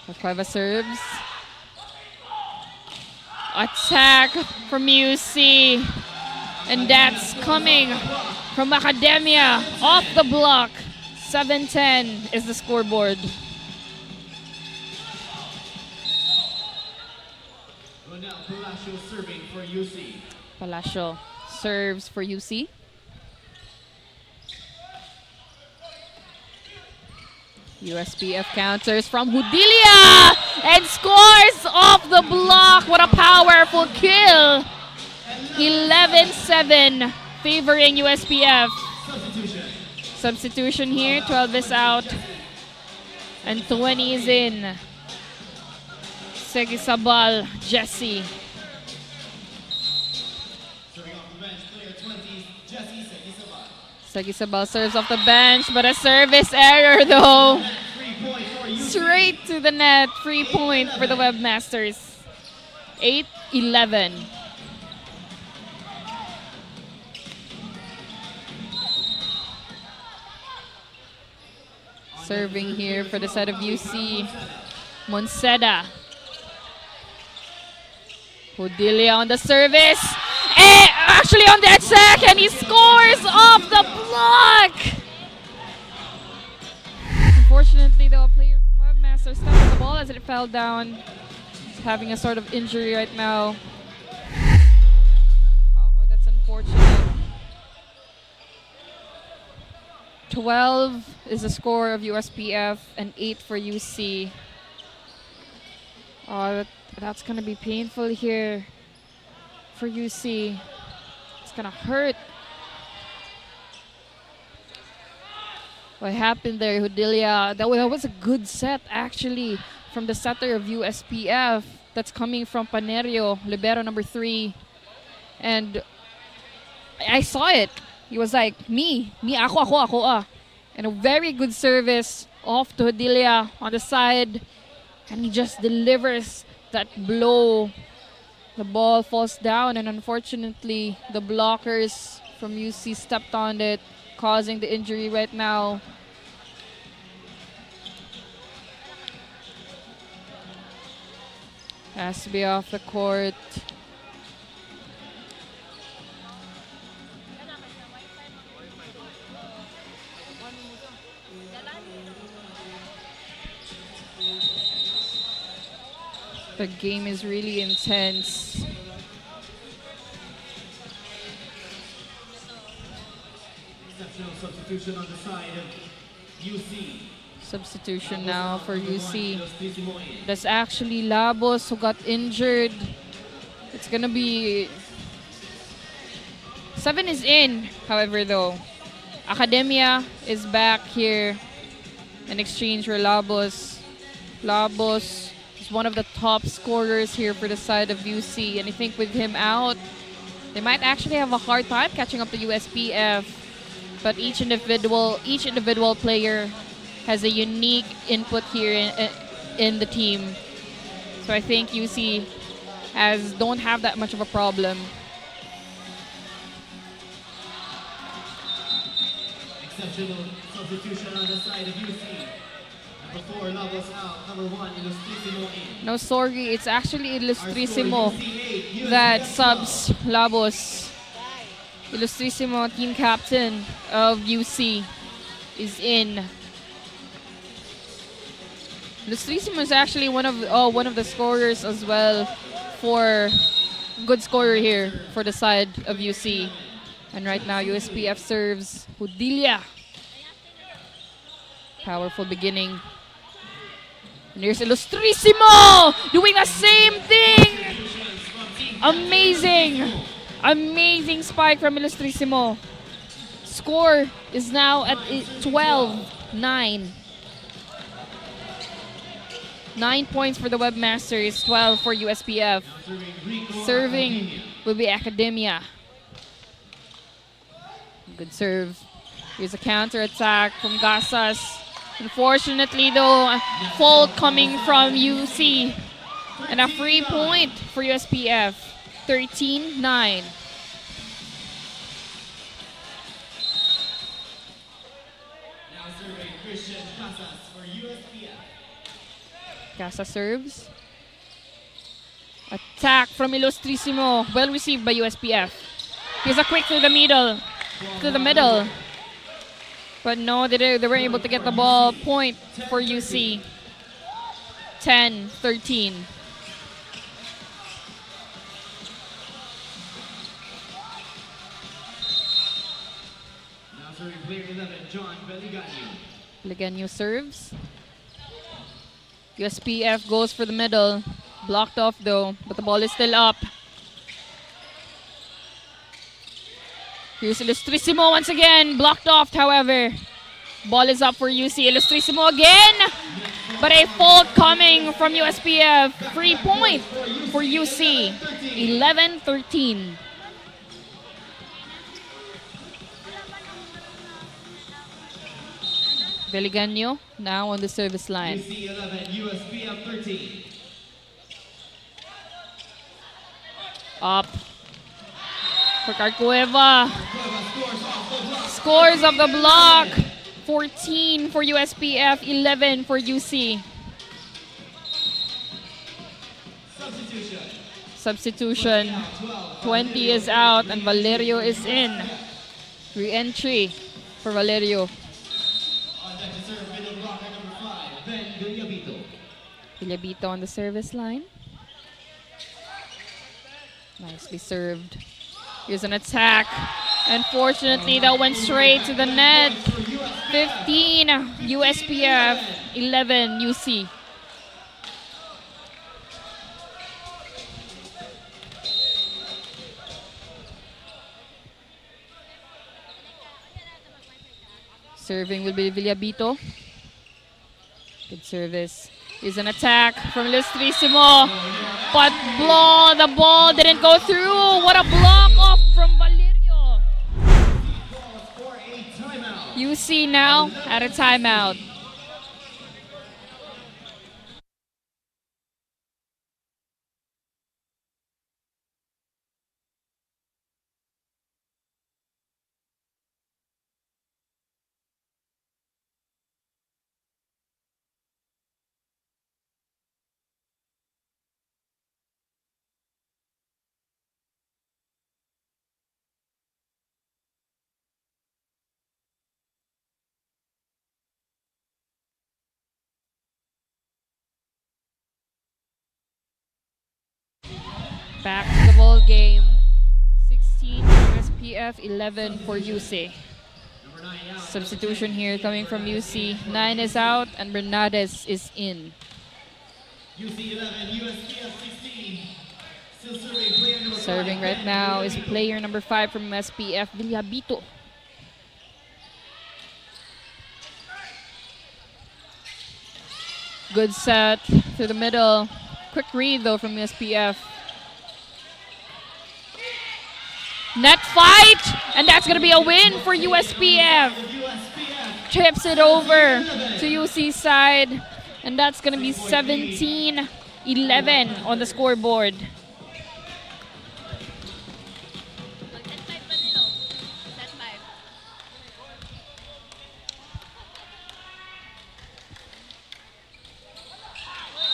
Carcueva serves. Attack from UC. And that's coming from Academia off the block. 7-10 is the scoreboard. Now Palacio serving for UC. Palacio serves for UC. USPF counters from Hudilia and scores off the block. What a powerful kill. 11-7 favoring USPF. Substitution here. 12 is out and 20 is in. Segisabal, Jesse. Segisabal serves off the bench, but a service error though. Straight to the net. Free point for the Webmasters. 8-11. Serving here for the side of UC, Monseda. Hudilia on the service. Actually on the attack, and he scores off the block. Unfortunately, though, a player from Webmaster stepped on the ball as it fell down. He's having a sort of injury right now. Oh, that's unfortunate. 12 is the score of USPF and 8 for UC. That's going to be painful here for UC. It's going to hurt. What happened there, Hudilia? That was a good set, actually, from the setter of USPF. That's coming from Panerio, libero number 3. And I saw it. He was like, me, ako. And a very good service off to Hudilia on the side. And he just delivers that blow. The ball falls down, and unfortunately, the blockers from UC stepped on it, causing the injury right now. Has to be off the court. The game is really intense. Exceptional substitution on the side of UC. Substitution now for UC. That's actually Labos who got injured. It's gonna be 7 is in, however, though. Academia is back here in exchange for Labos. Labos is one of the top scorers here for the side of UC, and I think with him out, they might actually have a hard time catching up to USPF. But each individual player has a unique input here in the team. So I think UC don't have that much of a problem. Exceptional substitution on the side of UC. Number 4, Labos out. Number 1, Illustrissimo in. No, sorry, it's actually Illustrissimo that subs Labos. Illustrissimo, team captain of UC, is in. Illustrissimo is actually one of the scorers as well, for good scorer here for the side of UC. And right now USPF serves Hudilia. Powerful beginning. And here's Illustrissimo doing the same thing. Amazing. Amazing spike from Illustrissimo. Score is now at 12-9. 9 points for the Webmasters, 12 for USPF. Serving will be Academia. Good serve. Here's a counter attack from Gasas. Unfortunately, though, fault coming from UC. And a free point for USPF. 13-9. Now serving Christian Casas for USPF. Casa serves. Attack from Illustrissimo. Well received by USPF. Here's a quick through the middle. But no, they were able to get the ball. Point for UC. 10-13. Now serving player 11, John Vleague. Vleague serves. USPF goes for the middle. Blocked off though, but the ball is still up. Here's Illustrissimo once again. Blocked off, however. Ball is up for UC. Illustrissimo again. But a fault coming from USPF. Free point for UC. 11-13. Vleague now on the service line. UC 11, USPF 13. Up for Carcueva. Scores of the block. 14 for USPF, 11 for UC. Substitution. 20 is out and Valerio is in. Re-entry for Valerio. Villabito on the service line. Nicely served. Here's an attack. Unfortunately, that went straight to the net. 15 USPF, 11 UC. Serving will be Villabito. Good service. Here's an attack from Ilustrísimo. But the ball didn't go through. What a block off from Valerio. UC now at a timeout. Back to the ball game. 16 for USPF, 11 for UC. Substitution here coming from UC. 9 is out and Bernades is in. UC 11, USPF 16. Still serving player number 5. Serving right now is player number 5 from USPF, Villabito. Good set to the middle. Quick read though from USPF. Net fight! And that's going to be a win for USPF. Chips it over to UC side. And that's going to be 17-11 on the scoreboard.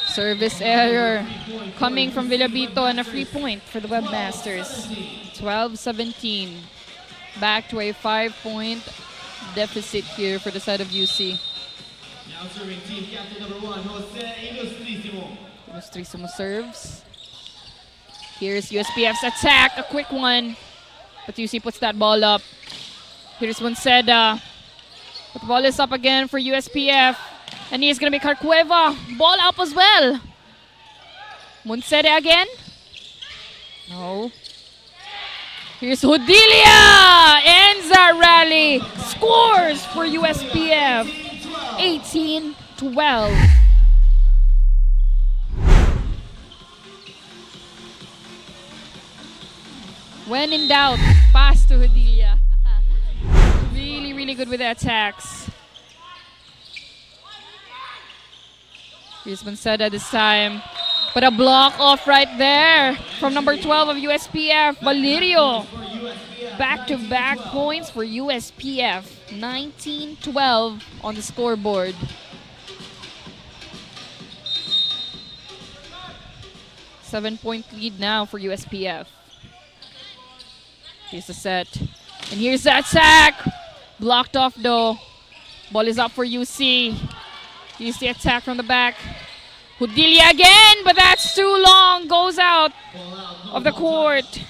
Service error coming from Villabito and a free point for the Webmasters. 12-17. Back to a 5-point deficit here for the side of UC. Now serving team captain number 1, Jose Ilustrísimo. Ilustrísimo serves. Here's USPF's attack, a quick one. But UC puts that ball up. Here's Monceda. But the ball is up again for USPF. And he's going to be Carcueva. Ball up as well. Monceda again. No. Here's Hodilia. Ends our rally. Scores for USPF. 18-12. When in doubt, pass to Hodilia. Really, really good with the attacks. Here's Monceda this time. But a block off right there from number 12 of USPF, Valerio. Back-to-back points for USPF. 19-12 on the scoreboard. Seven-point lead now for USPF. Here's the set. And here's the attack. Blocked off though. Ball is up for UC. Here's the attack from the back. Hodilia again, but that's too long. Goes out of the court.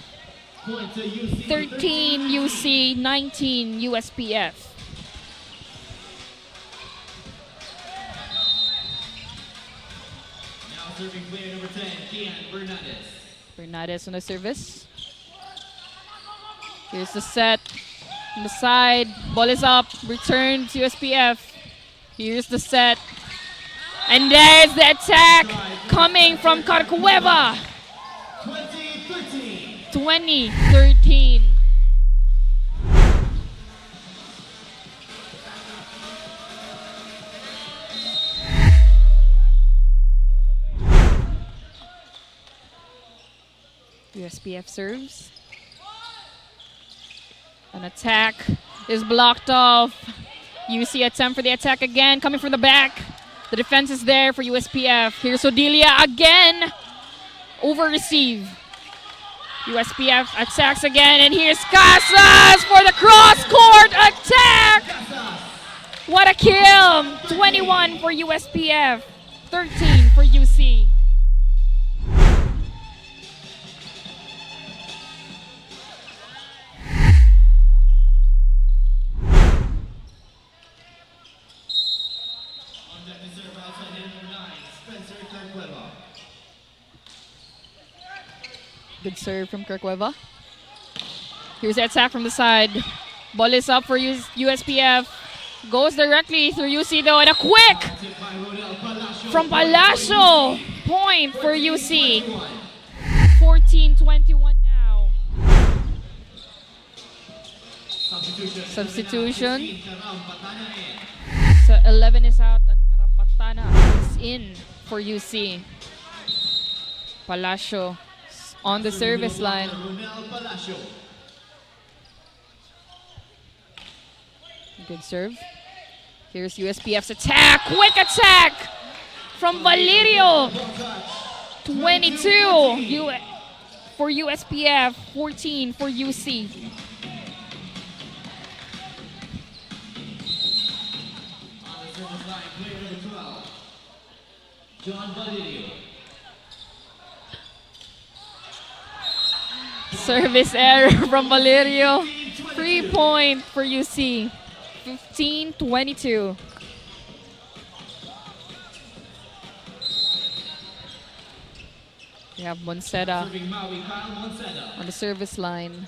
13 UC, 19 USPF. Now serving player number 10, Kian Bernades. Bernades on the service. Here's the set on the side. Ball is up. Return to USPF. Here's the set. And there's the attack coming from Carcueva. 20-13. USPF serves. An attack is blocked off. UC attempt for the attack again, coming from the back. The defense is there for USPF. Here's Odilia again. Over receive. USPF attacks again, and here's Casas for the cross-court attack. What a kill. 21 for USPF, 13 for UC. Good serve from Carcueva. Here's the attack from the side. Ball is up for USPF. Goes directly through UC though, and a quick from Palacio. Point for UC. 14-21 now. Substitution. So 11 is out and Karampatana is in for UC. Palacio on the service line. Good serve. Here's USPF's attack. Quick attack from Valerio. 22 for USPF, 14 for UC. Service error from Valerio. 3 point for UC. 15-22. We have Monseda on the service line.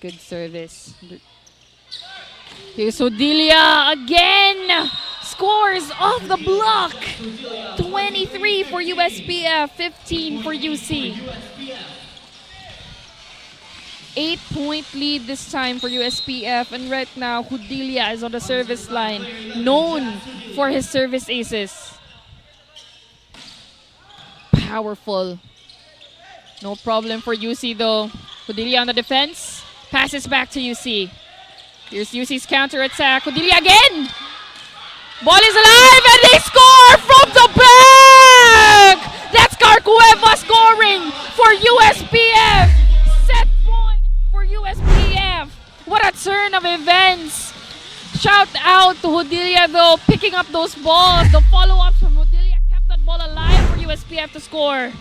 Good service. Here's Odilia again. Scores off the block. 23 for USPF, 15 for UC. 8-point lead this time for USPF, and right now Odilia is on the service line, known for his service aces. Powerful. No problem for UC though. Odilia on the defense. Passes back to UC. Here's UC's counter attack. Odilia again. Ball is alive and they score from the back. That's Carcueva scoring for USPF. Set point for USPF. What a turn of events. Shout out to Odilia though, picking up those balls. The follow-ups from Odilia kept that ball alive for USPF to score.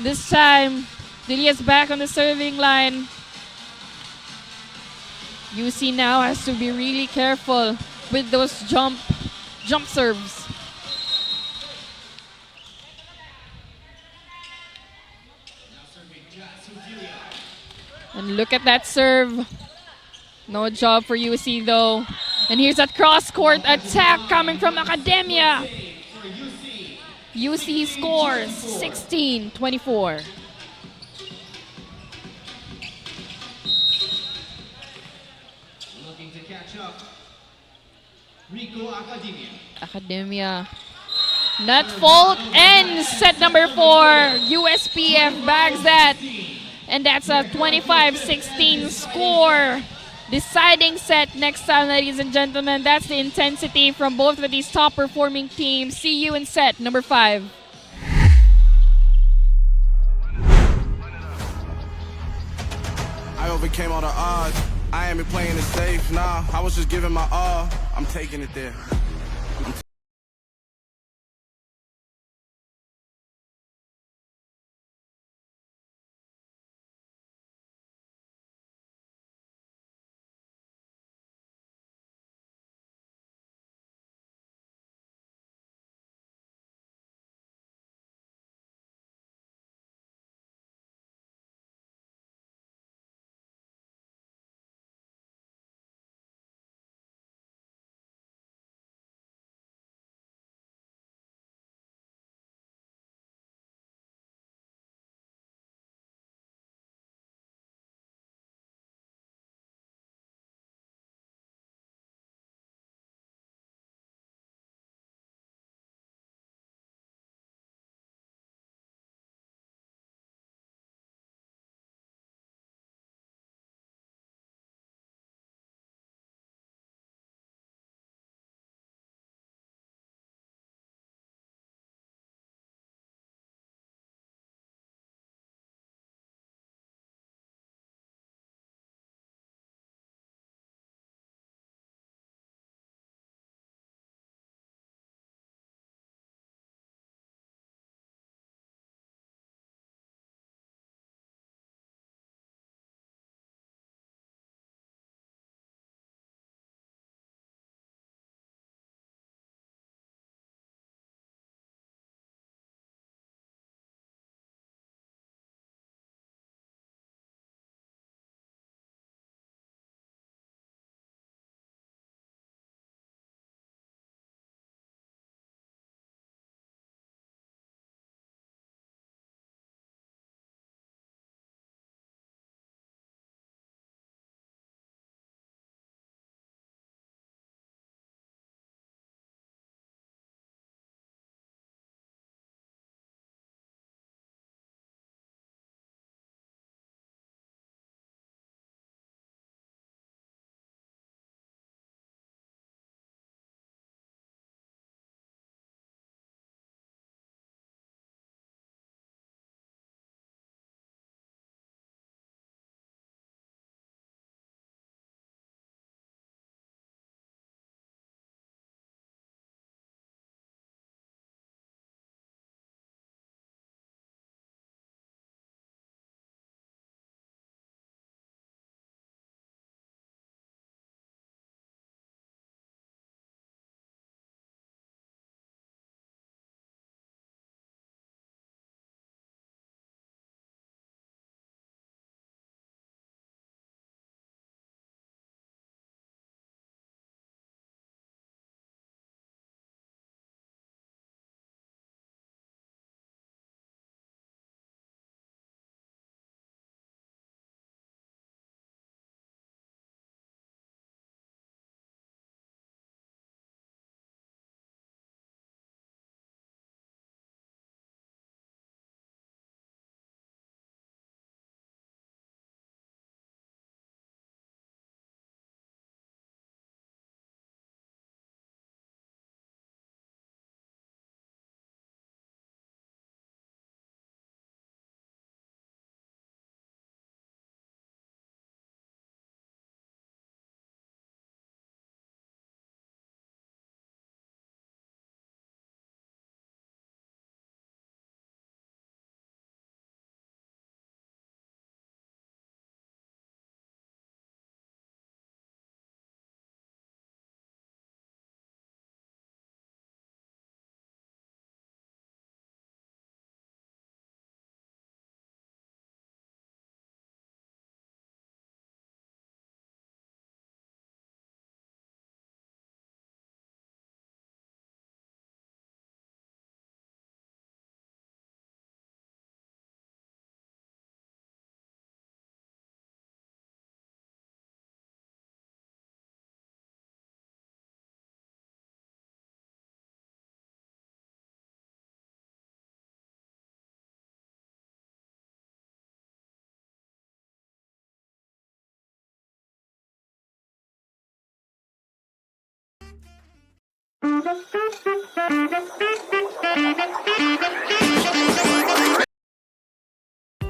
This time, Odilia is back on the serving line. UC now has to be really careful with those jump serves. And look at that serve. No job for UC though. And here's that cross-court attack coming from Academia. UC scores 16-24. Looking to catch up. Rico Academia. Academia. Net fault ends set number 4. USPF bags that. And that's a 25-16 score. Deciding set next time, ladies and gentlemen. That's the intensity from both of these top performing teams. See you in set number 5. I overcame all the odds. I ain't been playing it safe, nah. I was just giving my all. I'm taking it there.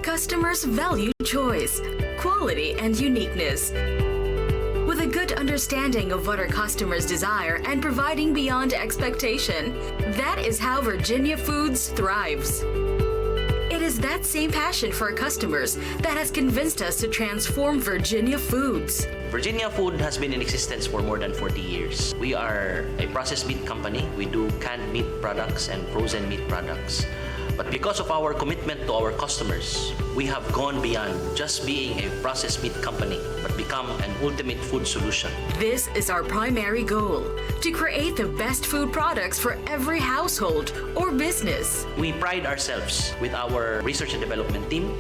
Customers value choice, quality, and uniqueness. With a good understanding of what our customers desire and providing beyond expectation, that is how Virginia Foods thrives. It is that same passion for our customers that has convinced us to transform Virginia Foods. Virginia Food has been in existence for more than 40 years. We are a processed meat company. We do canned meat products and frozen meat products. But because of our commitment to our customers, we have gone beyond just being a processed meat company, but become an ultimate food solution. This is our primary goal, to create the best food products for every household or business. We pride ourselves with our research and development team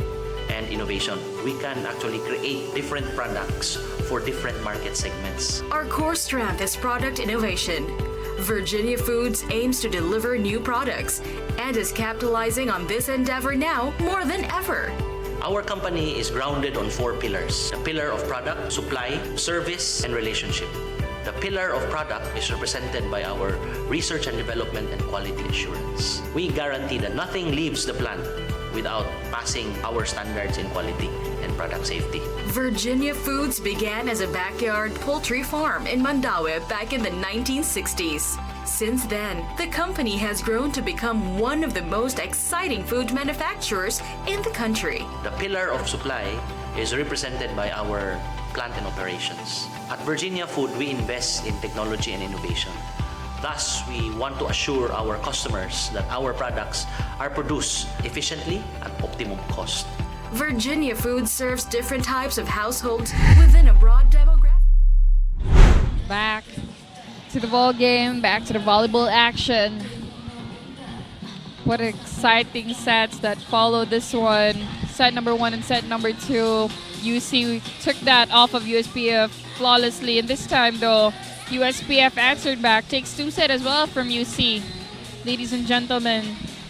and innovation. We can actually create different products for different market segments. Our core strength is product innovation. Virginia Foods aims to deliver new products and is capitalizing on this endeavor now more than ever. Our company is grounded on 4 pillars. The pillar of product, supply, service, and relationship. The pillar of product is represented by our research and development and quality assurance. We guarantee that nothing leaves the plant without passing our standards in quality and product safety. Virginia Foods began as a backyard poultry farm in Mandaue back in the 1960s. Since then, the company has grown to become one of the most exciting food manufacturers in the country. The pillar of supply is represented by our plant and operations. At Virginia Food, we invest in technology and innovation. Thus, we want to assure our customers that our products are produced efficiently at optimum cost. Virginia Foods serves different types of households within a broad demographic. Back to the ball game, back to the volleyball action. What exciting sets that follow this one. Set number 1 and set number 2. UC took that off of USPF flawlessly, and this time though, USPF answered back, takes 2 sets as well from UC. Ladies and gentlemen,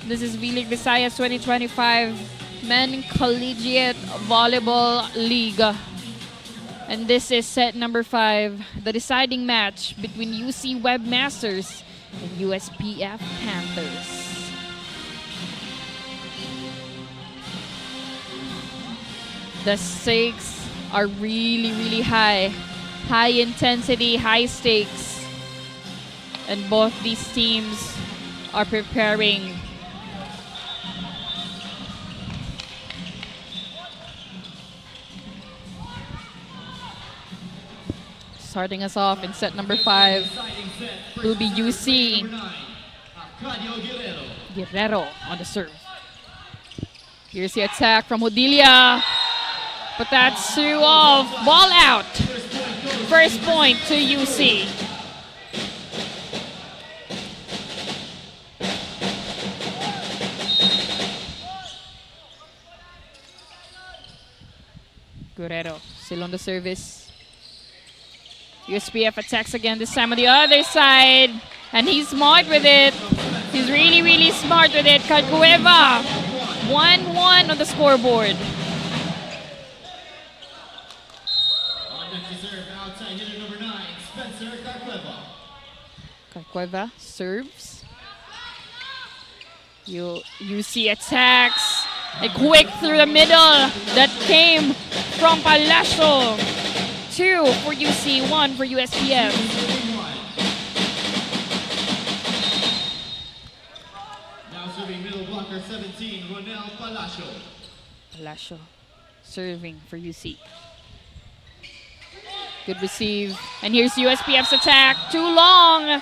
this is vleague Visayas 2025 Men Collegiate Volleyball League. And this is set number 5, the deciding match between UC Webmasters and USPF Panthers. The stakes are really, really high. High intensity, high stakes. And both these teams are preparing. Starting us off in set number 5 will be UC Guerrero on the serve. Here's the attack from Odilia. But that's 2 off. Ball out. First point to UC. Guerrero still on the service. USPF attacks again, this time on the other side. And he's smart with it. He's really, really smart with it. Calcueva. 1-1 on the scoreboard. Calcueva serves. UC attacks. A quick through the middle that came from Palacio. 2 for UC, 1 for USPF. Now serving middle blocker 17, Ronel Palacio. Palacio serving for UC. Good receive. And here's USPF's attack. Too long.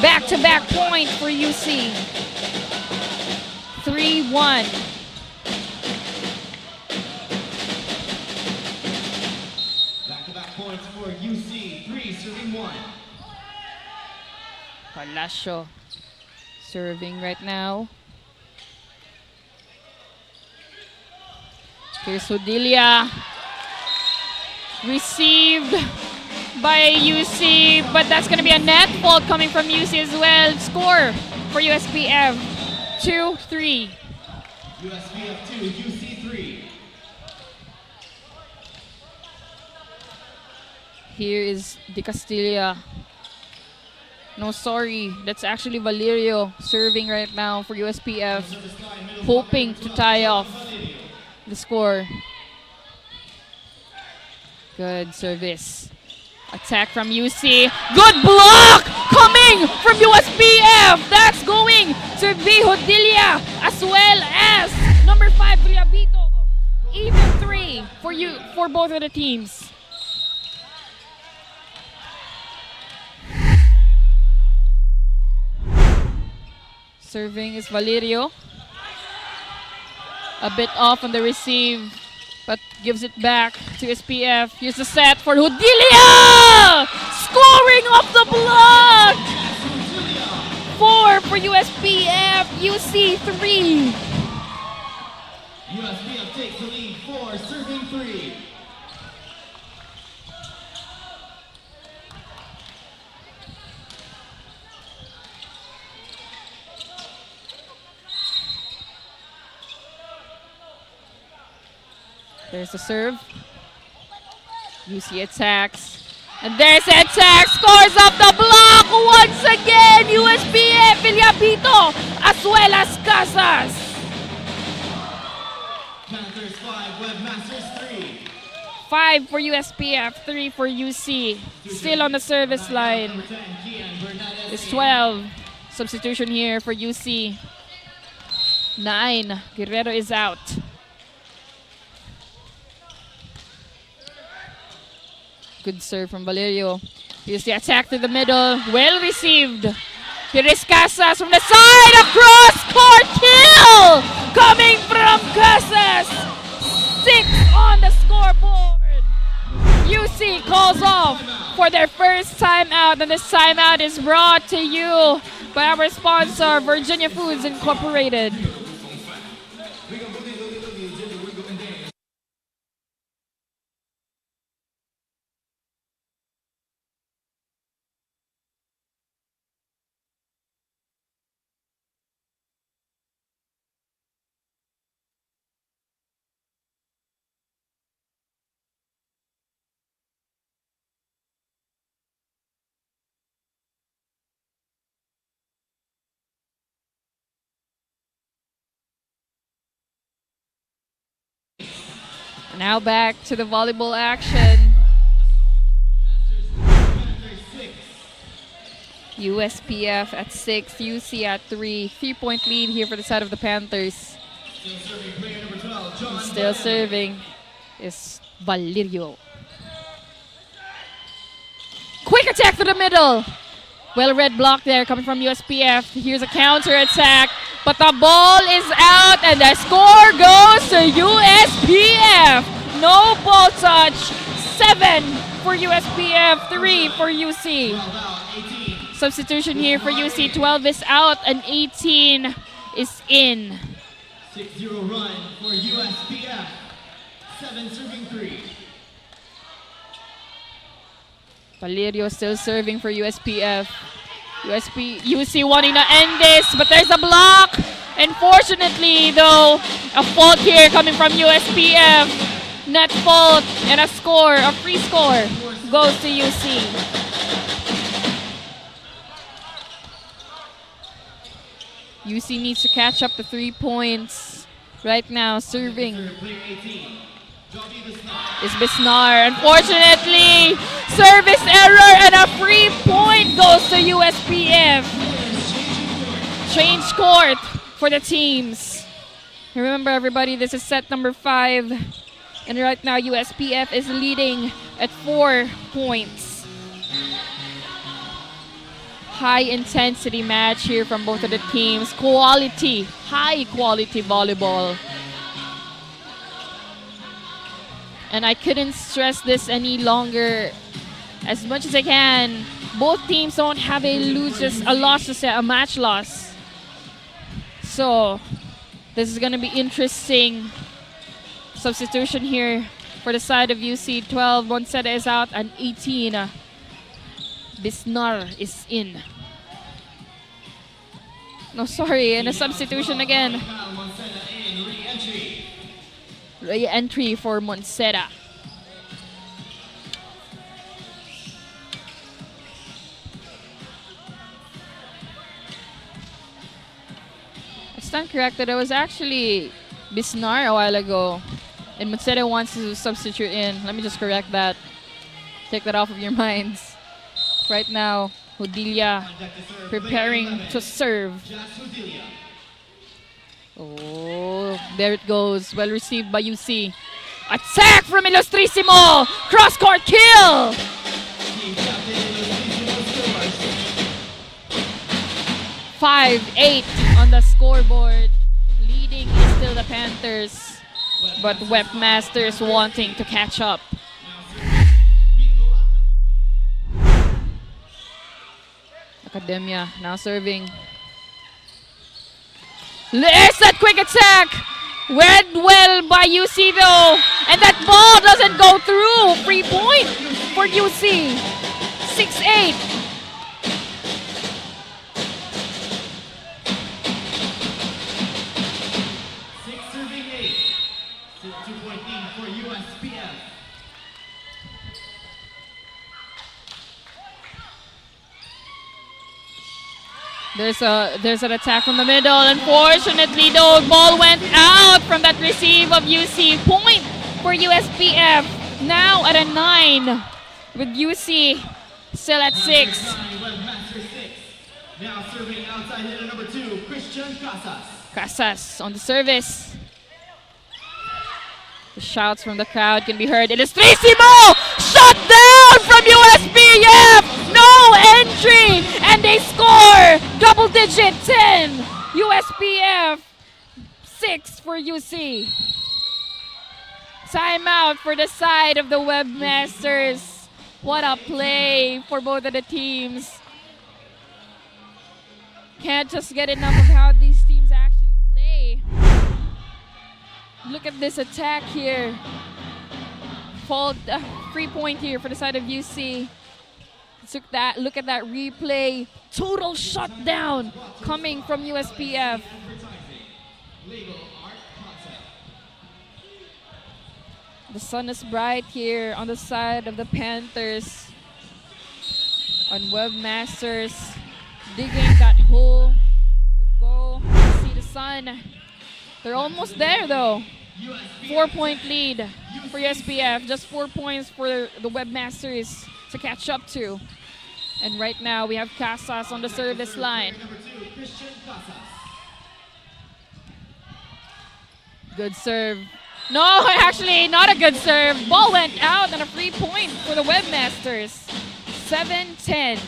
Back-to-back point for UC. 3-1. Points for UC, 3 serving 1. Palacio serving right now. Here's Odilia. Received by UC, but that's going to be a net ball coming from UC as well. Score for USPF, 2-3. USPF 2, UC 3. Here is Di Castilla. No, sorry. That's actually Valerio serving right now for USPF, hoping to tie off the score. Good service. Attack from UC. Good block coming from USPF. That's going to Vihodilia as well as number 5 Riabito. Even 3 for both of the teams. Serving is Valerio. A bit off on the receive, but gives it back to SPF. Here's the set for Hodilia! Scoring off the block! 4 for USPF, UC 3. USPF takes the lead 4, serving 3. There's the serve. UC attacks. And there's the attack. Scores off the block once again. USPF, Villapito, as well as Casas. Panthers 5, Webmasters 3. 5 for USPF, 3 for UC. Still on the service line. Number 10, Kian Bernadette. It's 12. Substitution here for UC. 9. Guerrero is out. Good serve from Valerio. Here's the attack to the middle. Well received. Here is Casas from the side. A cross-court kill coming from Casas. 6 on the scoreboard. UC calls off for their first timeout. And this timeout is brought to you by our sponsor, Virginia Foods Incorporated. Now back to the volleyball action. USPF at 6, UC at 3. 3-point lead here for the side of the Panthers. Still serving player number 12, John Still Bennett. serving is Valerio. Quick attack to the middle. Well read block there coming from USPF. Here's a counter attack, but the ball is out and the score goes to USPF. No ball touch. 7 for USPF, 3 for UC. 12 out, 18. Substitution here for UC. 12 is out and 18 is in. 6-0 run for USPF. 7 serving 3. Valerio still serving for USPF. UC wanting to end this, but there's a block. Unfortunately, though, a fault here coming from USPF. Net fault and a score, a free score, goes to UC. UC needs to catch up to 3 points. Right now, serving Player 18. Joby Bisnar. is Bisnar. Unfortunately, service error and a free point goes to USPF. Change court for the teams. Remember, everybody, this is set number 5. And right now, USPF is leading at 4 points. High intensity match here from both of the teams. Quality, high quality volleyball. And I couldn't stress this any longer. As much as I can, both teams don't have a loss to say, a match loss. So this is gonna be interesting. Substitution here for the side of UC. 12, Monseda is out, and 18, Bisnar is in. No, sorry, and a substitution again. Kyle Monseda in re-entry. Re-entry for Monseda. stand corrected. It was actually Bisnar a while ago. And Mutsede wants to substitute in. Let me just correct that. Take that off of your minds. Right now, Hodilia preparing to serve. Oh, there it goes. Well received by UC. Attack from Illustrissimo! Cross-court kill! Five, 8 on the scoreboard. Leading is still the Panthers, but Webmasters wanting to catch up. Academia now serving. There's that quick attack! Read well by UC though, and that ball doesn't go through. Free point for UC. 6-8. There's an attack from the middle. Unfortunately, though, ball went out from that receive of UC. Point for USPF. Now at a 9, with UC still at 6. Now serving outside hitter number 2, Christian Casas. Casas on the service. The shouts from the crowd can be heard. Illustrissimo! Shut down from USPF! No entry! And they score! Double digit 10! USPF 6 for UC. Timeout for the side of the Webmasters. What a play for both of the teams. Can't just get enough of how these teams actually play. Look at this attack here. Free point here for the side of UC. Look at that replay. Total shutdown coming from USPF. The sun is bright here on the side of the Panthers. On Webmasters, digging that hole to go see the sun. They're almost there though. 4-point lead for USPF. Just 4 points for the Webmasters to catch up to. And right now we have Casas on the service line. Good serve. No, actually not a good serve. Ball went out and a free point for the Webmasters. 7-10.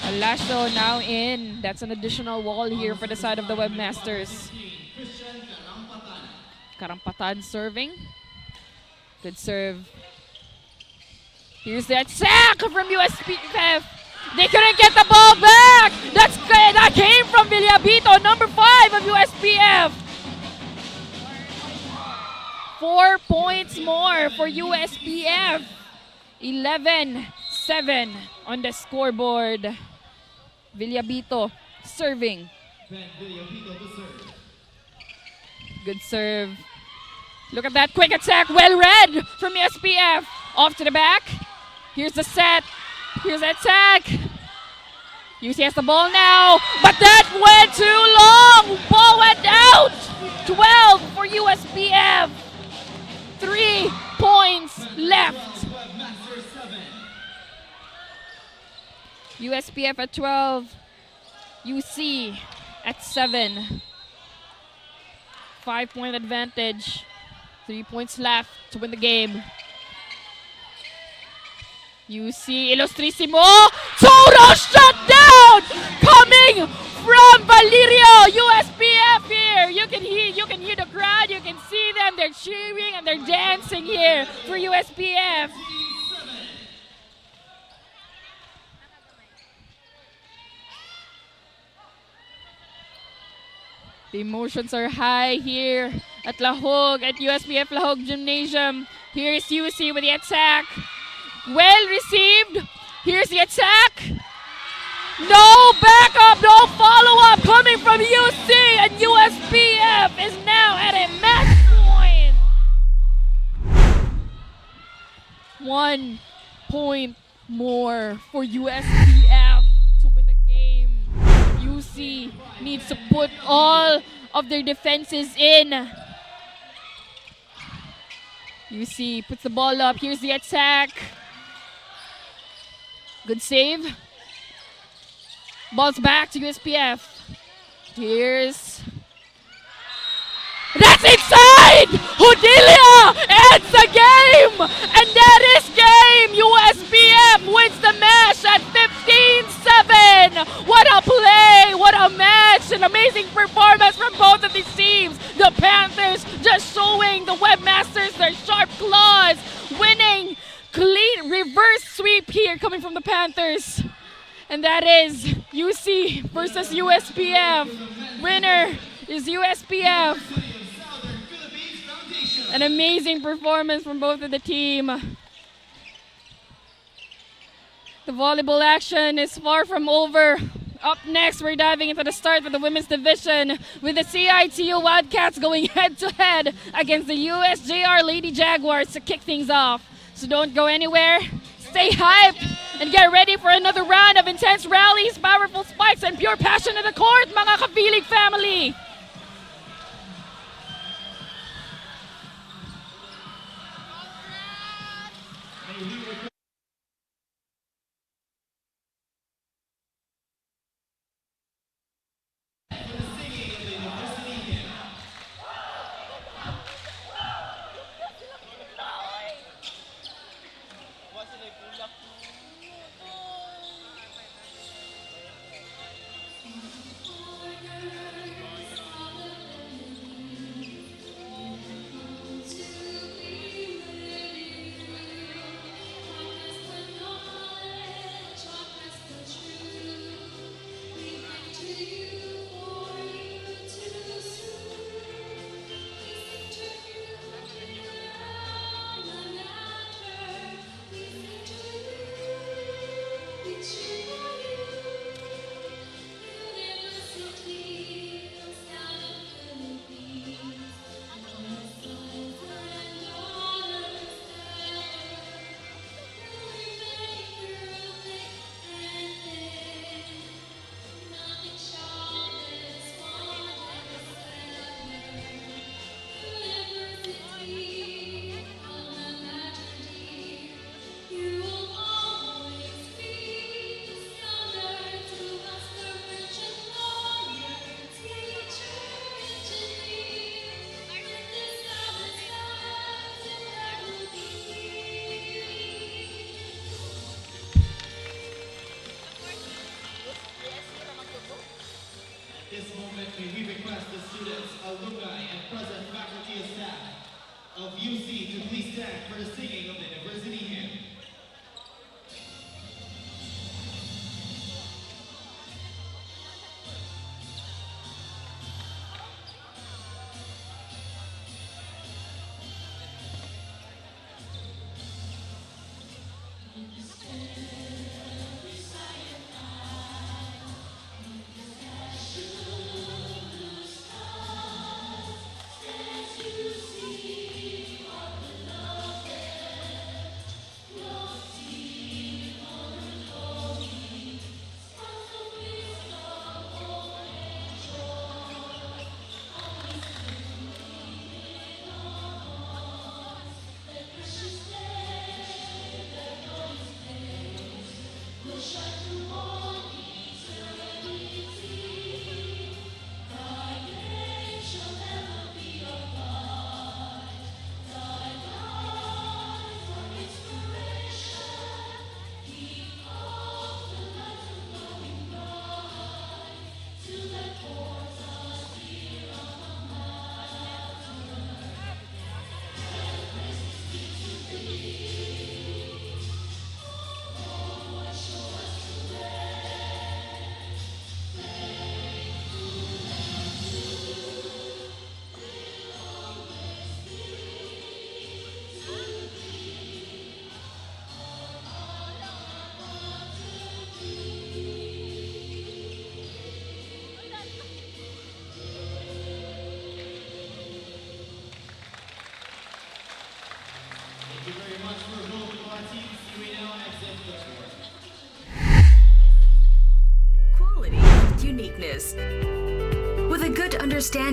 Alasho now in. That's an additional wall here for the side of the Webmasters. Karampatan serving. Good serve. Here's the attack from USPF. They couldn't get the ball back. That came from Villabito, number 5 of USPF. 4 points more for USPF. 11-7 on the scoreboard. Villabito serving. Good serve. Look at that quick attack. Well read from USPF. Off to the back. Here's the set. Here's the attack. UC has the ball now, but that went too long. Ball went out. 12 for USPF. 3 points left. USPF at 12. UC at 7. 5-point advantage. 3 points left to win the game. UC Illustrissimo. Total shutdown coming from Valerio. USPF here. You can hear the crowd. You can see them. They're cheering and they're dancing here for USPF. The emotions are high here at Lahog, at USPF Lahog Gymnasium. Here's UC with the attack. Well received. Here's the attack. No backup, no follow-up coming from UC, and USPF is now at a match point. 1 point more for USPF to win the game. UC UC needs to put all of their defenses in. UC puts the ball up. Here's the attack. Good save. Ball's back to USPF. Here's... That's inside! Hudilia ends the game! And that is game! USPF wins the match at 15-7! What a play! What a match! An amazing performance from both of these teams! The Panthers just showing the Webmasters their sharp claws! Winning! Clean reverse sweep here coming from the Panthers. And that is UC versus USPF. Winner is USPF. An amazing performance from both of the team. The volleyball action is far from over. Up next, we're diving into the start of the women's division with the CITU Wildcats going head-to-head against the USJR Lady Jaguars to kick things off. So don't go anywhere. Stay hyped and get ready for another round of intense rallies, powerful spikes, and pure passion in the court, mga ka-vleague family. This moment, may we request the students, alumni, and present faculty and staff of UC to please stand for the singing of the University Hymn.